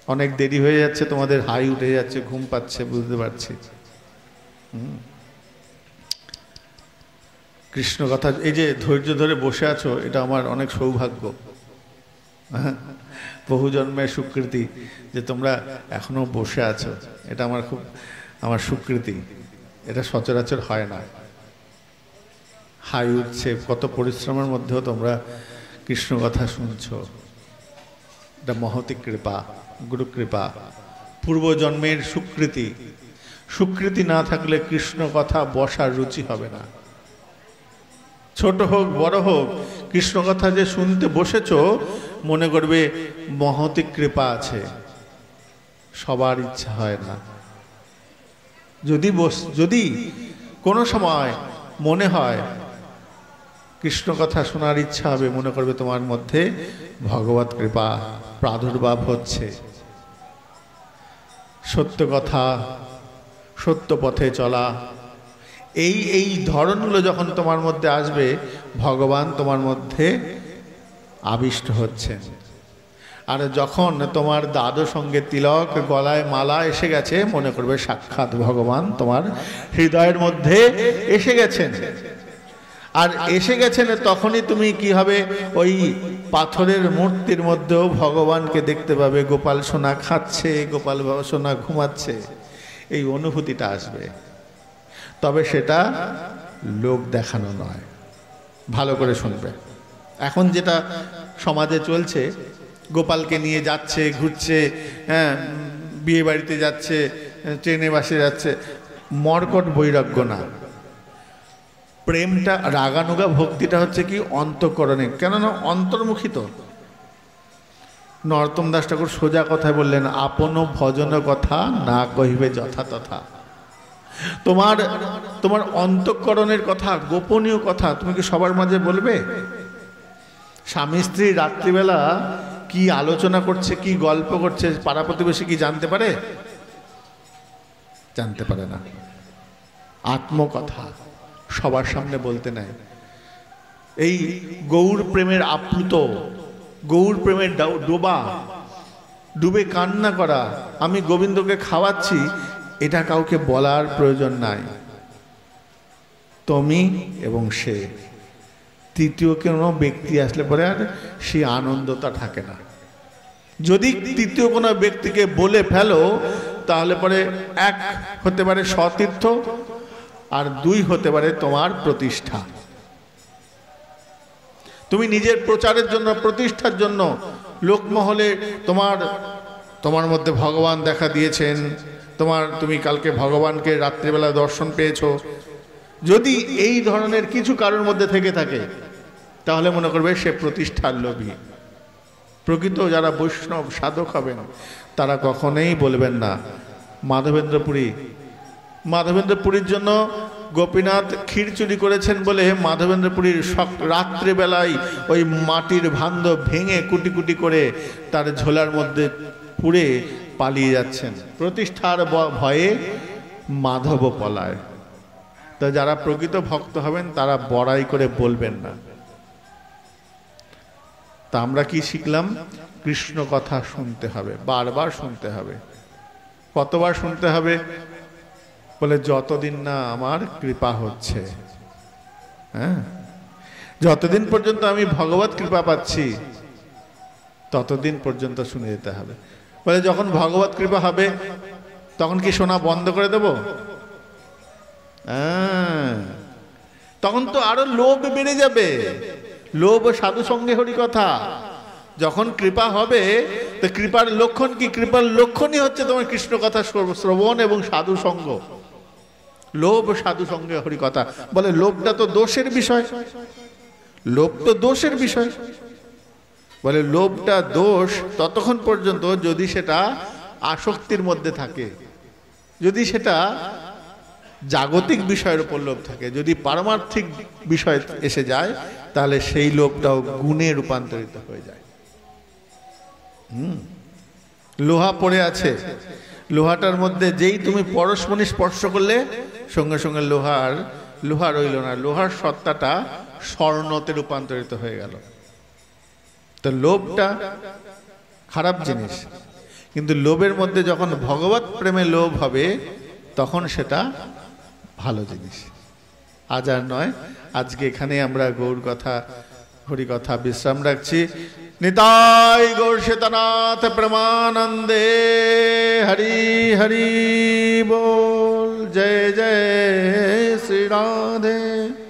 অনেক দেরি হয়ে যাচ্ছে, তোমাদের হাই উঠে যাচ্ছে, ঘুম পাচ্ছে, বুঝতে পারছি। কৃষ্ণ কথা, এই যে ধৈর্য ধরে বসে আছো, এটা আমার অনেক সৌভাগ্য, বহু জন্মের স্বীকৃতি যে তোমরা এখনো বসে আছো। এটা আমার স্বীকৃতি, এটা সচরাচর হয় না। হাই উঠছে, কত পরিশ্রমের মধ্যেও তোমরা কৃষ্ণ কথা শুনছো, এটা মহতি কৃপা, গুরু কৃপা, পূর্বজন্মের স্বীকৃতি। স্বীকৃতি না থাকলে কৃষ্ণ কথা বসার রুচি হবে না। ছোট হোক বড় হোক, কৃষ্ণ কথা যে শুনতে বসেছো, মনে করবে মহতি কৃপা আছে। সবার ইচ্ছা হয় না। যদি কোনো সময় মনে হয় কৃষ্ণ কথা শোনার ইচ্ছা হবে, মনে করবে তোমার মধ্যে ভগবত কৃপা প্রাদুর্ভাব হচ্ছে। সত্য কথা, সত্য পথে চলা, এই ধরনগুলো যখন তোমার মধ্যে আসবে, ভগবান তোমার মধ্যে আবিষ্ট হচ্ছেন। আর যখন তোমার দাদু সঙ্গে তিলক, গলায় মালা এসে গেছে, মনে করবে সাক্ষাৎ ভগবান তোমার হৃদয়ের মধ্যে এসে গেছেন। আর এসে গেছেন তখনই তুমি কি হবে, ওই পাথরের মূর্তির মধ্যেও ভগবানকে দেখতে পাবে। গোপাল সোনা খাচ্ছে, গোপাল সোনা ঘুমাচ্ছে, এই অনুভূতিটা আসবে। তবে সেটা লোক দেখানো নয়, ভালো করে শুনবে। এখন যেটা সমাজে চলছে, গোপালকে নিয়ে যাচ্ছে, ঘুরছে, হ্যাঁ, বিয়ে বাড়িতে যাচ্ছে, ট্রেনে বাসে যাচ্ছে, মর্কট বৈরাগ্য না। প্রেমটা, রাগানুগা ভক্তিটা হচ্ছে কি অন্তঃকরণে, কেননা অন্তর্মুখী। তো নরোত্তম দাস ঠাকুর সোজা কথায় বললেন, আপন ভজন কথা না কহিবে যথা তথা। তোমার অন্তঃকরণের কথা, গোপনীয় কথা তুমি কি সবার মাঝে বলবে? স্বামী স্ত্রী রাত্রিবেলা কি আলোচনা করছে, কি গল্প করছে, পাড়া প্রতিবেশী কি জানতে পারে? জানতে পারে না। আত্মকথা সবার সামনে বলতে নাই। এই গৌর প্রেমের আপ্লুত, গৌর প্রেমের ডোবা, ডুবে কান্না করা, আমি গোবিন্দকে খাওয়াচ্ছি, এটা কাউকে বলার প্রয়োজন নাই। তুমি এবং সে, তৃতীয় কোনো ব্যক্তি আসলে পরে আর সেই আনন্দটা থাকে না। যদি তৃতীয় কোনো ব্যক্তিকে বলে ফেলো তাহলে পরে এক হতে পারে সতীর্থ, আর দুই হতে পারে তোমার প্রতিষ্ঠা। তুমি নিজের প্রচারের জন্য, প্রতিষ্ঠার জন্য লোকমহলে তোমার মধ্যে ভগবান দেখা দিয়েছেন, তুমি কালকে ভগবানকে রাত্রিবেলা দর্শন পেয়েছো, যদি এই ধরনের কিছু কারোর মধ্যে থেকে থাকে তাহলে মনে করবে সে প্রতিষ্ঠার লোভী। প্রকৃত যারা বৈষ্ণব সাধক হবেন তারা কখনোই বলবেন না মাধবেন্দ্রপুরীর জন্য গোপীনাথ ক্ষীর চুরি করেছেন বলে মাধবেন্দ্রপুরীর রাত্রিবেলায় ওই মাটির ভাণ্ড ভেঙে কুটি কুটি করে তার ঝোলার মধ্যে পুড়ে পালিয়ে যাচ্ছেন। প্রতিষ্ঠার ভয়ে মাধব পলায়। তো যারা প্রকৃত ভক্ত হবেন তারা বড়াই করে বলবেন না। তা আমরা কি শিখলাম? কৃষ্ণ কথা শুনতে হবে, বারবার শুনতে হবে। কতবার শুনতে হবে? বলে যতদিন না আমার কৃপা হচ্ছে, হ্যাঁ, যতদিন পর্যন্ত আমি ভগবত কৃপা পাচ্ছি ততদিন পর্যন্ত শুনে যেতে হবে। বলে যখন ভগবত কৃপা হবে তখন কি শোনা বন্ধ করে দেব? তখন তো আরো লোভ বেড়ে যাবে। লোভ সাধু সঙ্গে হরি কথা। যখন কৃপা হবে তো কৃপার লক্ষণ কি? কৃপার লক্ষণই হচ্ছে তোমার কৃষ্ণ কথা শ্রবণ এবং সাধু সঙ্গ। লোভ সাধু সঙ্গে হরি কথা। বলে লোভটা তো দোষের বিষয়, লোভ তো দোষের বিষয়। বলে লোভটা দোষ ততক্ষণ পর্যন্ত যদি সেটা আসক্তির মধ্যে থাকে, যদি সেটা জাগতিক বিষয়ের উপর লোভ থাকে, যদি পারমার্থিক বিষয় এসে যায় তাহলে সেই লোভটাও গুণে রূপান্তরিত হয়ে যায়। লোহা পড়ে আছে, লোহাটার মধ্যে যেই তুমি পরশমণি স্পর্শ করলে সঙ্গে সঙ্গে লোহা রইল না, লোহার সত্তাটা স্বর্ণতে রূপান্তরিত হয়ে গেল। তো লোভটা খারাপ জিনিস, কিন্তু লোভের মধ্যে যখন ভগবত প্রেমে লোভ হবে তখন সেটা ভালো জিনিস। আজ আর নয়, আজকে এখানে আমরা গৌর কথা হরি কথা বিশ্রাম রাখছি। নিতাই গৌর শ্বেতনাথ প্রেমানন্দে হরি হরি बोल। जय जय श्री राधे।